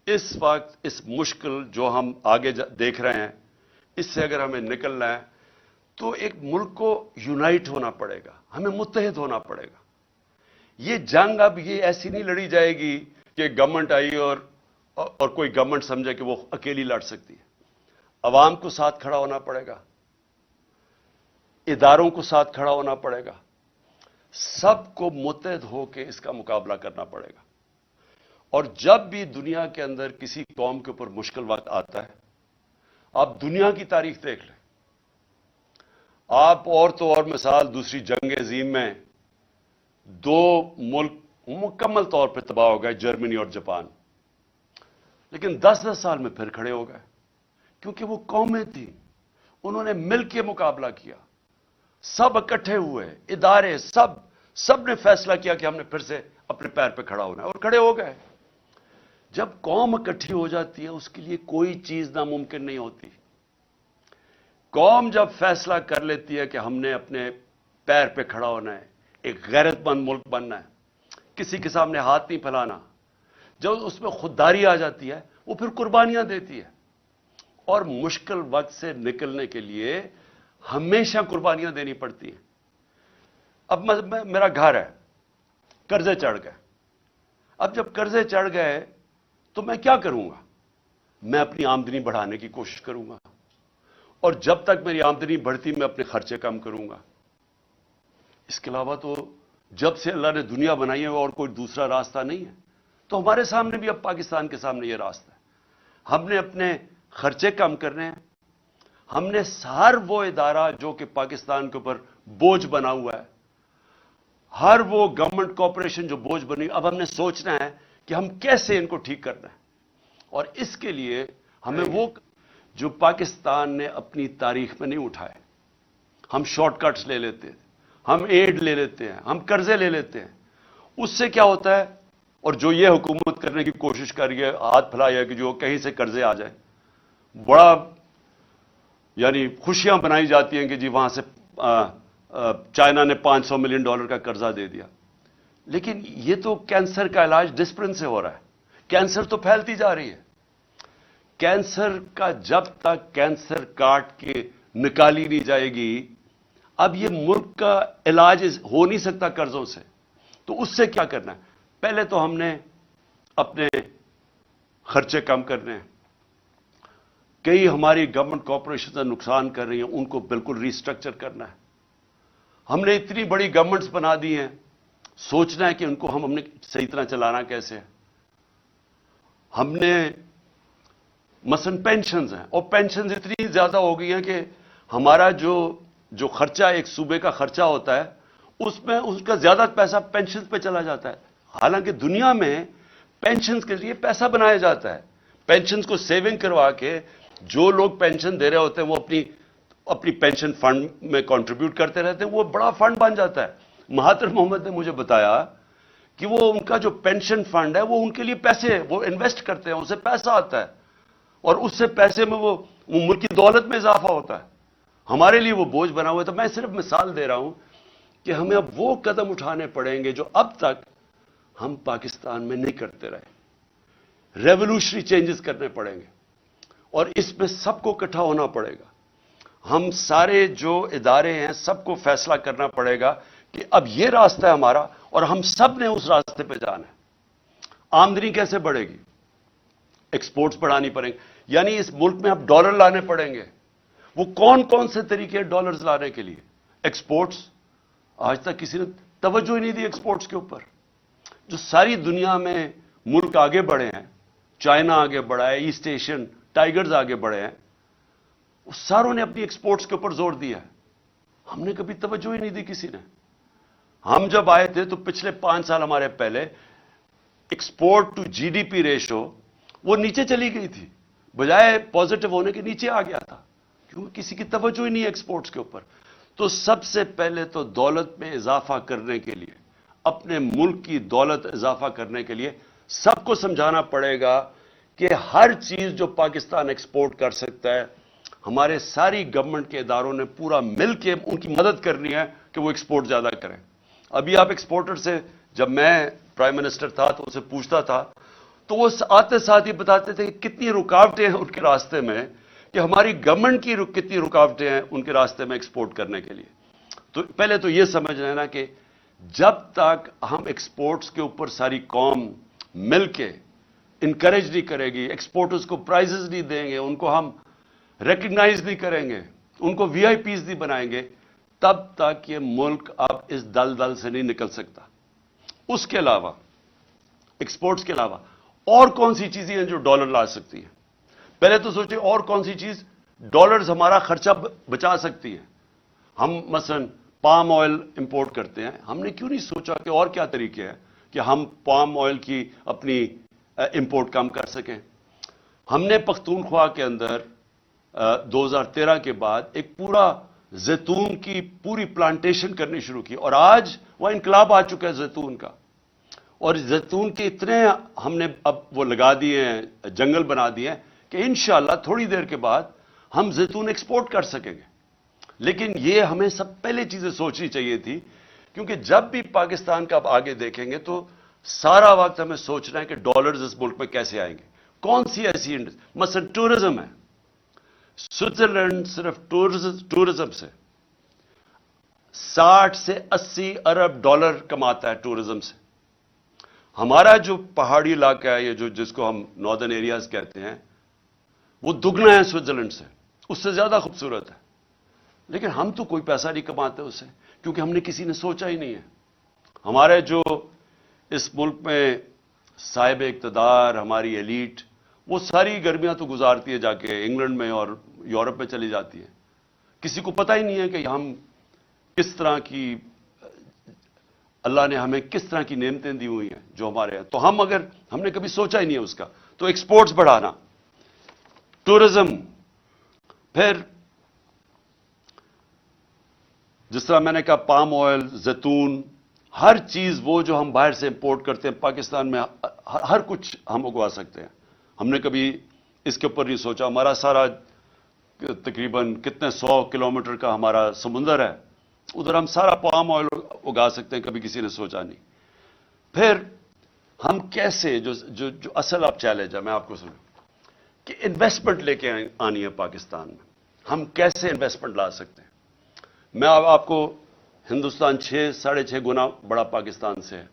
S1: اس وقت، اس مشکل جو ہم آگے دیکھ رہے ہیں، اس سے اگر ہمیں نکلنا ہے تو ایک ملک کو یونائٹ ہونا پڑے گا، ہمیں متحد ہونا پڑے گا۔ یہ جنگ اب یہ ایسی نہیں لڑی جائے گی کہ گورنمنٹ آئی اور کوئی گورنمنٹ سمجھے کہ وہ اکیلی لڑ سکتی ہے۔ عوام کو ساتھ کھڑا ہونا پڑے گا، اداروں کو ساتھ کھڑا ہونا پڑے گا، سب کو متحد ہو کے اس کا مقابلہ کرنا پڑے گا۔ اور جب بھی دنیا کے اندر کسی قوم کے اوپر مشکل وقت آتا ہے، آپ دنیا کی تاریخ دیکھ لیں، آپ اور تو اور مثال دوسری جنگ عظیم میں 2 ملک مکمل طور پہ تباہ ہو گئے، جرمنی اور جاپان، لیکن 10 سال میں پھر کھڑے ہو گئے، کیونکہ وہ قومیں تھیں، انہوں نے مل کے مقابلہ کیا، سب اکٹھے ہوئے، ادارے سب نے فیصلہ کیا کہ ہم نے پھر سے اپنے پیر پہ کھڑا ہونا ہے، اور کھڑے ہو گئے۔ جب قوم اکٹھی ہو جاتی ہے اس کے لیے کوئی چیز ناممکن نہیں ہوتی۔ قوم جب فیصلہ کر لیتی ہے کہ ہم نے اپنے پیر پہ کھڑا ہونا ہے، ایک غیرت مند ملک بننا ہے، کسی کے سامنے ہاتھ نہیں پھیلانا، جب اس میں خودداری آ جاتی ہے وہ پھر قربانیاں دیتی ہے، اور مشکل وقت سے نکلنے کے لیے ہمیشہ قربانیاں دینی پڑتی ہیں۔ اب میرا گھر ہے، قرضے چڑھ گئے، اب جب قرضے چڑھ گئے تو میں کیا کروں گا؟ میں اپنی آمدنی بڑھانے کی کوشش کروں گا، اور جب تک میری آمدنی بڑھتی میں اپنے خرچے کم کروں گا۔ اس کے علاوہ تو جب سے اللہ نے دنیا بنائی ہے اور کوئی دوسرا راستہ نہیں ہے۔ تو ہمارے سامنے بھی اب پاکستان کے سامنے یہ راستہ ہے، ہم نے اپنے خرچے کم کرنے ہیں، ہم نے ہر وہ ادارہ جو کہ پاکستان کے اوپر بوجھ بنا ہوا ہے، ہر وہ گورنمنٹ کارپوریشن جو بوجھ بنی، اب ہم نے سوچنا ہے کہ ہم کیسے ان کو ٹھیک کرنا ہے۔ اور اس کے لیے ہمیں وہ جو پاکستان نے اپنی تاریخ میں نہیں اٹھائے، ہم شارٹ کٹس لے لیتے ہیں، ہم ایڈ لے لیتے ہیں، ہم قرضے لے لیتے ہیں، اس سے کیا ہوتا ہے؟ اور جو یہ حکومت کرنے کی کوشش کر رہی ہے، ہاتھ پھیلایا ہے کہ جو کہیں سے قرضے آ جائیں، بڑا یعنی خوشیاں بنائی جاتی ہیں کہ جی وہاں سے چائنا نے $500 ملین کا قرضہ دے دیا، لیکن یہ تو کینسر کا علاج ڈسپرن سے ہو رہا ہے، کینسر تو پھیلتی جا رہی ہے۔ کینسر کا جب تک کینسر کاٹ کے نکالی نہیں جائے گی، اب یہ ملک کا علاج ہو نہیں سکتا قرضوں سے. تو اس سے کیا کرنا ہے؟ پہلے تو ہم نے اپنے خرچے کم کرنے ہیں. کئی ہماری گورنمنٹ کارپوریشن نقصان کر رہی ہیں، ان کو بالکل ریسٹرکچر کرنا ہے. ہم نے اتنی بڑی گورنمنٹس بنا دی ہیں، سوچنا ہے کہ ان کو ہم نے صحیح طرح چلانا کیسے ہے. ہم نے مثلا پینشنز ہیں، اور پینشنز اتنی زیادہ ہو گئی ہیں کہ ہمارا جو خرچہ ایک صوبے کا خرچہ ہوتا ہے، اس میں اس کا زیادہ پیسہ پینشنز پہ چلا جاتا ہے. حالانکہ دنیا میں پینشنز کے لیے پیسہ بنایا جاتا ہے. پینشنز کو سیونگ کروا کے جو لوگ پینشن دے رہے ہوتے ہیں وہ اپنی پینشن فنڈ میں کنٹریبیوٹ کرتے رہتے ہیں، وہ بڑا فنڈ بن جاتا ہے. مہاتر محمد نے مجھے بتایا کہ وہ ان کا جو پینشن فنڈ ہے وہ ان کے لیے پیسے وہ انویسٹ کرتے ہیں، اسے پیسہ آتا ہے، اور اس سے پیسے میں وہ ملک کی دولت میں اضافہ ہوتا ہے. ہمارے لیے وہ بوجھ بنا ہوا ہے. تو میں صرف مثال دے رہا ہوں کہ ہمیں اب وہ قدم اٹھانے پڑیں گے جو اب تک ہم پاکستان میں نہیں کرتے رہے. ریولوشنری چینجز کرنے پڑیں گے، اور اس میں سب کو اکٹھا ہونا پڑے گا. ہم سارے جو ادارے ہیں سب کو فیصلہ کرنا پڑے گا کہ اب یہ راستہ ہے ہمارا، اور ہم سب نے اس راستے پہ جانا ہے. آمدنی کیسے بڑھے گی؟ ایکسپورٹس بڑھانی پڑیں گے. یعنی اس ملک میں اب ڈالر لانے پڑیں گے. وہ کون کون سے طریقے ڈالرز لانے کے لیے؟ ایکسپورٹس. آج تک کسی نے توجہ ہی نہیں دی ایکسپورٹس کے اوپر. جو ساری دنیا میں ملک آگے بڑھے ہیں، چائنا آگے بڑھا ہے، ایسٹ ایشین ٹائیگرز آگے بڑھے ہیں، اس ساروں نے اپنی ایکسپورٹس کے اوپر زور دیا ہے. ہم نے کبھی توجہ ہی نہیں دی کسی نے. ہم جب آئے تھے تو پچھلے 5 سال ہمارے پہلے export to G D P ratio وہ نیچے چلی گئی تھی، بجائے پازیٹو ہونے کے نیچے آ گیا تھا، کیونکہ کسی کی توجہ ہی نہیں ہے ایکسپورٹس کے اوپر. تو سب سے پہلے تو دولت میں اضافہ کرنے کے لیے، اپنے ملک کی دولت اضافہ کرنے کے لیے سب کو سمجھانا پڑے گا کہ ہر چیز جو پاکستان ایکسپورٹ کر سکتا ہے، ہمارے ساری گورنمنٹ کے اداروں نے پورا مل کے ان کی مدد کرنی ہے کہ وہ ایکسپورٹ زیادہ کریں. ابھی آپ ایکسپورٹر سے، جب میں پرائم منسٹر تھا تو ان سے پوچھتا تھا تو وہ آتے ساتھ ہی بتاتے تھے کہ کتنی رکاوٹیں ہیں ان کے راستے میں، کہ ہماری گورنمنٹ کی کتنی رکاوٹیں ہیں ان کے راستے میں ایکسپورٹ کرنے کے لیے. تو پہلے تو یہ سمجھ لینا کہ جب تک ہم ایکسپورٹس کے اوپر ساری قوم مل کے انکریج نہیں کرے گی، ایکسپورٹرز کو پرائزز نہیں دیں گے، ان کو ہم ریکگنائز نہیں کریں گے، ان کو وی آئی پیز نہیں بنائیں گے، تب تک یہ ملک اب اس دلدل سے نہیں نکل سکتا. اس کے علاوہ، ایکسپورٹس کے علاوہ اور کون سی چیزیں ہیں جو ڈالر لا سکتی ہیں؟ پہلے تو سوچیں اور کون سی چیز ڈالرز ہمارا خرچہ بچا سکتی ہے. ہم مثلا پام آئل امپورٹ کرتے ہیں، ہم نے کیوں نہیں سوچا کہ اور کیا طریقے ہیں کہ ہم پام آئل کی اپنی امپورٹ کم کر سکیں. ہم نے پختونخوا کے اندر 2013 کے بعد ایک پورا زیتون کی پوری پلانٹیشن کرنی شروع کی، اور آج وہ انقلاب آ چکا ہے زیتون کا. اور زیتون کے اتنے ہم نے اب وہ لگا دیے ہیں، جنگل بنا دیے ہیں کہ انشاءاللہ تھوڑی دیر کے بعد ہم زیتون ایکسپورٹ کر سکیں گے. لیکن یہ ہمیں سب پہلے چیزیں سوچنی چاہیے تھی، کیونکہ جب بھی پاکستان کا اب آگے دیکھیں گے تو سارا وقت ہمیں سوچنا ہے کہ ڈالرز اس ملک میں کیسے آئیں گے. کون سی ایسی مثلا ٹورزم ہے. سوئٹزرلینڈ صرف ٹورزم سے 60 سے 80 ارب ڈالر کماتا ہے ٹورزم سے. ہمارا جو پہاڑی علاقہ ہے، یہ جس کو ہم ناردرن ایریاز کہتے ہیں، وہ دگنا ہے سوئٹزرلینڈ سے، اس سے زیادہ خوبصورت ہے. لیکن ہم تو کوئی پیسہ نہیں کماتے اس سے، کیونکہ ہم نے کسی نے سوچا ہی نہیں ہے. ہمارے جو اس ملک میں صاحب اقتدار، ہماری ایلیٹ، وہ ساری گرمیاں تو گزارتی ہے جا کے انگلینڈ میں اور یورپ میں چلی جاتی ہے. کسی کو پتہ ہی نہیں ہے کہ ہم کس طرح کی، اللہ نے ہمیں کس طرح کی نعمتیں دی ہوئی ہیں جو ہمارے ہیں. تو ہم نے کبھی سوچا ہی نہیں ہے اس کا. تو ایکسپورٹس بڑھانا، ٹورزم، پھر جس طرح میں نے کہا پام آئل، زیتون، ہر چیز وہ جو ہم باہر سے امپورٹ کرتے ہیں پاکستان میں ہر کچھ ہم اگوا سکتے ہیں. ہم نے کبھی اس کے اوپر نہیں سوچا. ہمارا سارا تقریباً کتنے 100 کلومیٹر کا ہمارا سمندر ہے، ادھر ہم سارا پام آئل اگا سکتے ہیں، کبھی کسی نے سوچا نہیں. پھر ہم کیسے جو اصل اب چیلنج ہے میں آپ کو سنوں، کہ انویسٹمنٹ لے کے آنی ہے پاکستان میں. ہم کیسے انویسٹمنٹ لا سکتے ہیں؟ میں آپ کو ہندوستان 6.5 گنا بڑا پاکستان سے ہے.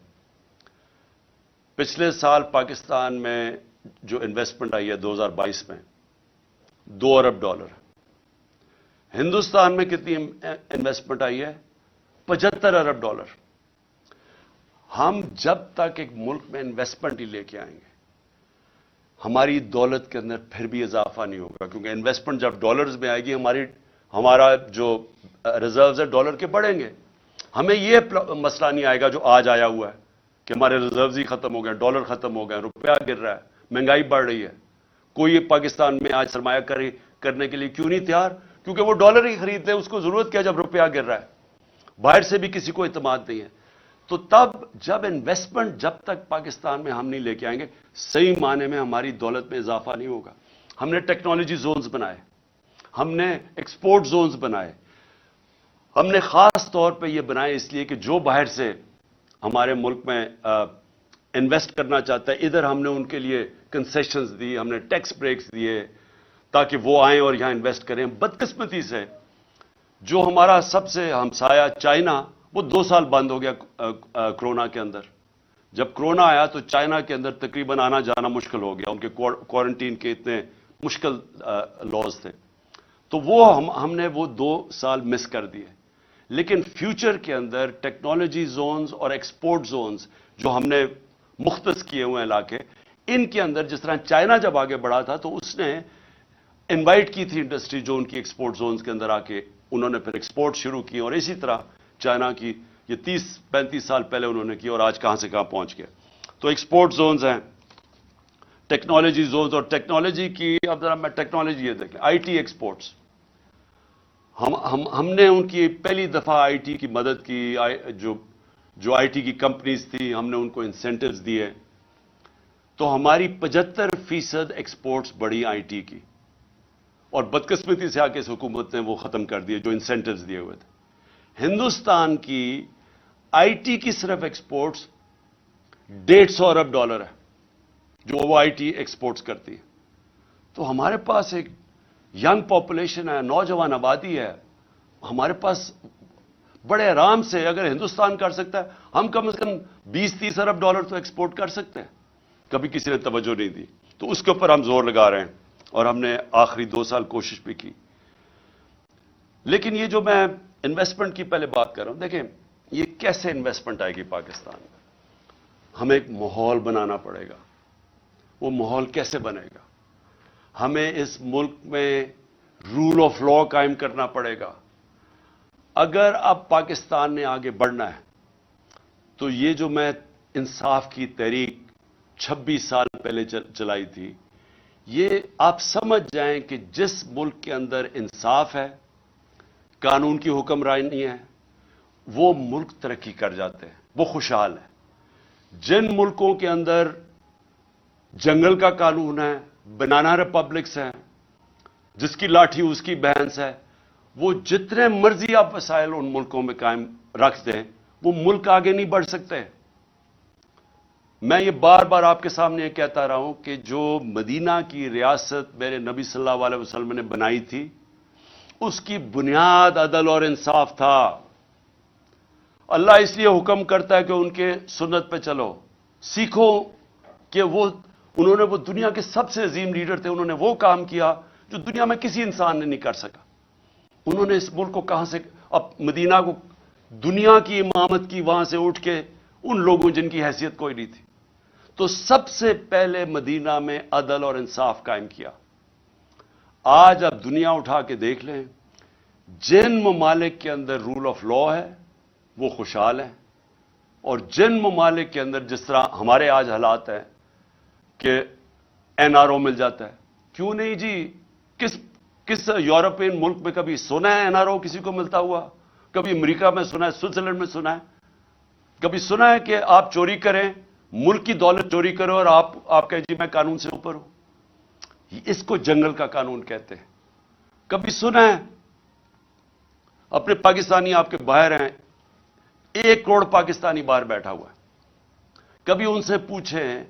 S1: پچھلے سال پاکستان میں جو انویسٹمنٹ آئی ہے 2022 میں $2 ارب. ہندوستان میں کتنی انویسٹمنٹ آئی ہے؟ $75 ارب. ہم جب تک ایک ملک میں انویسٹمنٹ ہی لے کے آئیں گے ہماری دولت کے اندر پھر بھی اضافہ نہیں ہوگا, کیونکہ انویسٹمنٹ جب ڈالرز میں آئے گی ہمارا جو ریزروز ہے ڈالر کے بڑھیں گے. ہمیں یہ مسئلہ نہیں آئے گا جو آج آیا ہوا ہے کہ ہمارے ریزروز ہی ختم ہو گئے, ڈالر ختم ہو گئے, روپیہ گر رہا ہے, مہنگائی بڑھ رہی ہے. کوئی پاکستان میں آج سرمایہ کرنے کے لیے کیوں نہیں تیار؟ کیونکہ وہ ڈالر ہی خریدتے ہیں, اس کو ضرورت کیا جب روپیہ گر رہا ہے. باہر سے بھی کسی کو اعتماد نہیں ہے. تو تب جب انویسٹمنٹ جب تک پاکستان میں ہم نہیں لے کے آئیں گے صحیح معنی میں ہماری دولت میں اضافہ نہیں ہوگا. ہم نے ٹیکنالوجی زونز بنائے, ہم نے ایکسپورٹ زونز بنائے, ہم نے خاص طور پہ یہ بنائے اس لیے کہ جو باہر سے ہمارے ملک میں انویسٹ کرنا چاہتا ہے ادھر ہم نے ان کے لیے کنسیشنز دی, ہم نے ٹیکس بریکس دیے تاکہ وہ آئیں اور یہاں انویسٹ کریں. بدقسمتی سے جو ہمارا سب سے ہمسایہ چائنا وہ 2 سال بند ہو گیا کرونا کے اندر. جب کرونا آیا تو چائنا کے اندر تقریباً آنا جانا مشکل ہو گیا, ان کے کوارنٹین کے اتنے مشکل لاز تھے. تو وہ ہم نے وہ 2 سال مس کر دیے. لیکن فیوچر کے اندر ٹیکنالوجی زونز اور ایکسپورٹ زونز جو ہم نے مختص کیے ہوئے علاقے, ان کے اندر جس طرح چائنا جب آگے بڑھا تھا تو اس نے انوائٹ کی تھی انڈسٹری جو ان کی ایکسپورٹ زونز کے اندر آ کے انہوں نے پھر ایکسپورٹ شروع کی, اور اسی طرح چائنا کی یہ 30-35 سال پہلے انہوں نے کی اور آج کہاں سے کہاں پہنچ گئے. تو ایکسپورٹ زونز ہیں, ٹیکنالوجی زونز, اور ٹیکنالوجی کی اب ذرا میں ٹیکنالوجی یہ دیکھیں, آئی ٹی ایکسپورٹس. ہم نے ان کی پہلی دفعہ آئی ٹی کی مدد کی, جو آئی ٹی کی کمپنیز تھی ہم نے ان کو انسینٹیوز دیے, تو ہماری 75% ایکسپورٹس بڑی آئی ٹی کی, اور بدقسمتی سے آ کے اس حکومت نے وہ ختم کر دیے جو انسینٹیوز دیے ہوئے تھے. ہندوستان کی آئی ٹی کی صرف ایکسپورٹس $150 ارب ہے جو وہ آئی ٹی ایکسپورٹس کرتی ہے. تو ہمارے پاس ایک ینگ پاپولیشن ہے, نوجوان آبادی ہے, ہمارے پاس بڑے آرام سے اگر ہندوستان کر سکتا ہے ہم کم از کم $20-30 ارب تو ایکسپورٹ کر سکتے ہیں. کبھی کسی نے توجہ نہیں دی, تو اس کے اوپر ہم زور لگا رہے ہیں اور ہم نے آخری 2 سال کوشش بھی کی. لیکن یہ جو میں انویسٹمنٹ کی پہلے بات کر رہا ہوں, دیکھیں یہ کیسے انویسٹمنٹ آئے گی پاکستان میں؟ ہمیں ایک ماحول بنانا پڑے گا. وہ ماحول کیسے بنے گا؟ ہمیں اس ملک میں رول آف لا قائم کرنا پڑے گا. اگر اب پاکستان نے آگے بڑھنا ہے تو یہ جو میں انصاف کی تحریک 26 سال پہلے چلائی تھی, یہ آپ سمجھ جائیں کہ جس ملک کے اندر انصاف ہے, قانون کی حکمرانی ہے, وہ ملک ترقی کر جاتے ہیں, وہ خوشحال ہے. جن ملکوں کے اندر جنگل کا قانون ہے, بنانا ریپبلکس ہیں, جس کی لاٹھی اس کی بھینس ہے, وہ جتنے مرضی آپ وسائل ان ملکوں میں قائم رکھ دیں وہ ملک آگے نہیں بڑھ سکتے. میں یہ بار بار آپ کے سامنے یہ کہتا رہا ہوں کہ جو مدینہ کی ریاست میرے نبی صلی اللہ علیہ وسلم نے بنائی تھی اس کی بنیاد عدل اور انصاف تھا. اللہ اس لیے حکم کرتا ہے کہ ان کے سنت پہ چلو, سیکھو کہ انہوں نے وہ دنیا کے سب سے عظیم لیڈر تھے, انہوں نے وہ کام کیا جو دنیا میں کسی انسان نے نہیں کر سکا. انہوں نے اس ملک کو کہاں سے, اب مدینہ کو دنیا کی امامت کی وہاں سے اٹھ کے ان لوگوں جن کی حیثیت کوئی نہیں تھی. تو سب سے پہلے مدینہ میں عدل اور انصاف قائم کیا. آج اب دنیا اٹھا کے دیکھ لیں, جن ممالک کے اندر رول آف لا ہے وہ خوشحال ہیں, اور جن ممالک کے اندر جس طرح ہمارے آج حالات ہیں کہ این آر او مل جاتا ہے. کیوں نہیں جی, کس یورپین ملک میں کبھی سنا ہے این آر او کسی کو ملتا ہوا؟ کبھی امریکہ میں سنا ہے, سوئٹزرلینڈ میں سنا ہے, کبھی سنا ہے کہ آپ چوری کریں, ملک کی دولت چوری کرو اور آپ کہیں جی میں قانون سے اوپر ہوں؟ اس کو جنگل کا قانون کہتے ہیں. کبھی سنا ہے اپنے پاکستانی آپ کے باہر ہیں, 1 کروڑ پاکستانی باہر بیٹھا ہوا ہے, کبھی ان سے پوچھیں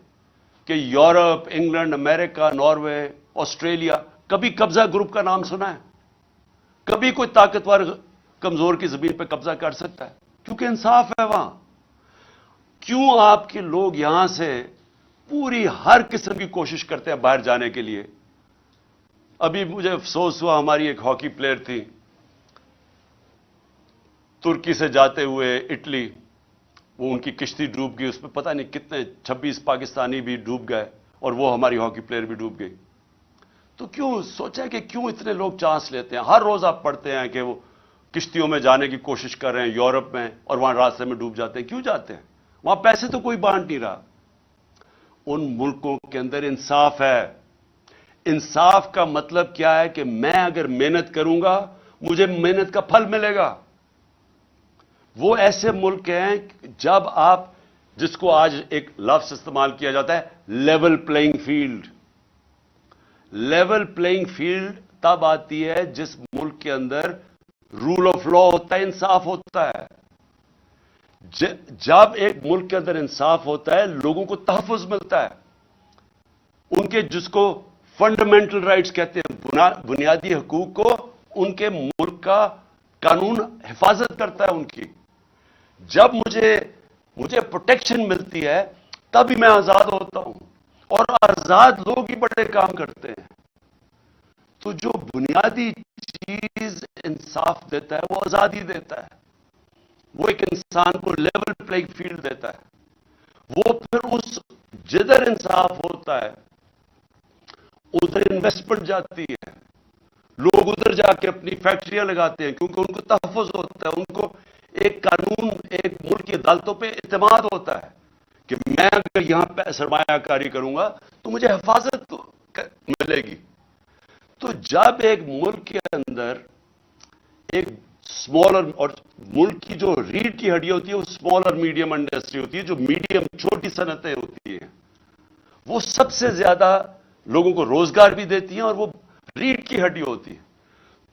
S1: کہ یورپ, انگلینڈ, امریکہ, ناروے آسٹریلیا. کبھی قبضہ گروپ کا نام سنا ہے؟ کبھی کوئی طاقتور کمزور کی زمین پہ قبضہ کر سکتا ہے؟ کیونکہ انصاف ہے وہاں. کیوں آپ کے لوگ یہاں سے پوری ہر قسم کی کوشش کرتے ہیں باہر جانے کے لیے؟ ابھی مجھے افسوس ہوا، ہماری ایک ہاکی پلیئر تھی، ترکی سے جاتے ہوئے اٹلی، وہ ان کی کشتی ڈوب گئی، اس میں پتہ نہیں کتنے 26 پاکستانی بھی ڈوب گئے، اور وہ ہماری ہاکی پلیئر بھی ڈوب گئی. تو کیوں سوچا کہ کیوں اتنے لوگ چانس لیتے ہیں؟ ہر روز آپ پڑھتے ہیں کہ وہ کشتیوں میں جانے کی کوشش کر رہے ہیں یورپ میں، اور وہاں راستے میں ڈوب جاتے ہیں. کیوں جاتے ہیں؟ وہاں پیسے تو کوئی بانٹ نہیں رہا. ان ملکوں کے اندر انصاف ہے. انصاف کا مطلب کیا ہے؟ کہ میں اگر محنت کروں گا مجھے محنت کا پھل ملے گا. وہ ایسے ملک ہیں جب آپ، جس کو آج ایک لفظ استعمال کیا جاتا ہے، level playing field. Level playing field تب آتی ہے جس ملک کے اندر رول آف لا ہوتا ہے، انصاف ہوتا ہے. جب ایک ملک کے اندر انصاف ہوتا ہے لوگوں کو تحفظ ملتا ہے، ان کے جس کو فنڈامنٹل رائٹس کہتے ہیں، بنیادی حقوق کو ان کے ملک کا قانون حفاظت کرتا ہے ان کی. جب مجھے پروٹیکشن ملتی ہے تبھی میں آزاد ہوتا ہوں، اور آزاد لوگ ہی بڑے کام کرتے ہیں. تو جو بنیادی چیز انصاف دیتا ہے وہ آزادی دیتا ہے. وہ ایک انسان کو لیول پلئنگ فیلڈ دیتا ہے. وہ پھر اس جدھر انصاف ہوتا ہے ادھر انویسٹمنٹ جاتی ہے، لوگ ادھر جا کے اپنی فیکٹریاں لگاتے ہیں، کیونکہ ان کو تحفظ ہوتا ہے، ان کو ایک قانون، ایک ملک کی عدالتوں پہ اعتماد ہوتا ہے کہ میں اگر یہاں پہ سرمایہ کاری کروں گا تو مجھے حفاظت ملے گی. تو جب ایک ملک کے اندر ایک اسمالر، اور ملک کی جو ریڑھ کی ہڈی ہوتی ہے وہ اسمال اور میڈیم انڈسٹری ہوتی ہے، جو میڈیم چھوٹی صنعتیں ہوتی ہیں، وہ سب سے زیادہ لوگوں کو روزگار بھی دیتی ہیں اور وہ ریڑھ کی ہڈی ہوتی ہے.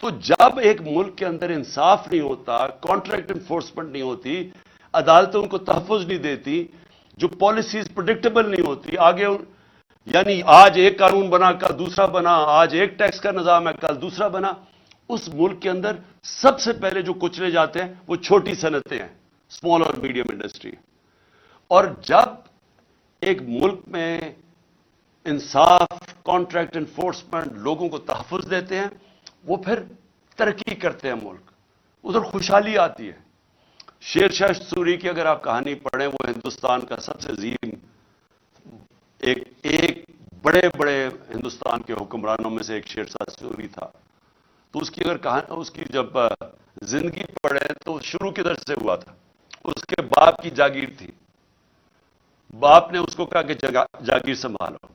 S1: تو جب ایک ملک کے اندر انصاف نہیں ہوتا، کانٹریکٹ انفورسمنٹ نہیں ہوتی، عدالتیں ان کو تحفظ نہیں دیتی، جو پالیسیز پریڈکٹیبل نہیں ہوتی، آگے یعنی آج ایک قانون بنا کل دوسرا بنا، آج ایک ٹیکس کا نظام ہے کل دوسرا بنا، اس ملک کے اندر سب سے پہلے جو کچلے جاتے ہیں وہ چھوٹی صنعتیں ہیں، اسمال اور میڈیم انڈسٹری. اور جب ایک ملک میں انصاف، کانٹریکٹ انفورسمنٹ، لوگوں کو تحفظ دیتے ہیں، وہ پھر ترقی کرتے ہیں ملک، ادھر خوشحالی آتی ہے. شیر شاہ سوری کی اگر آپ کہانی پڑھیں، وہ ہندوستان کا سب سے عظیم، ایک بڑے ہندوستان کے حکمرانوں میں سے ایک شیر شاہ سوری تھا. تو اس کی اگر اس کی جب زندگی پڑھیں تو شروع کدھر سے ہوا تھا؟ اس کے باپ کی جاگیر تھی، باپ نے اس کو کہا کہ جاگیر سنبھالو.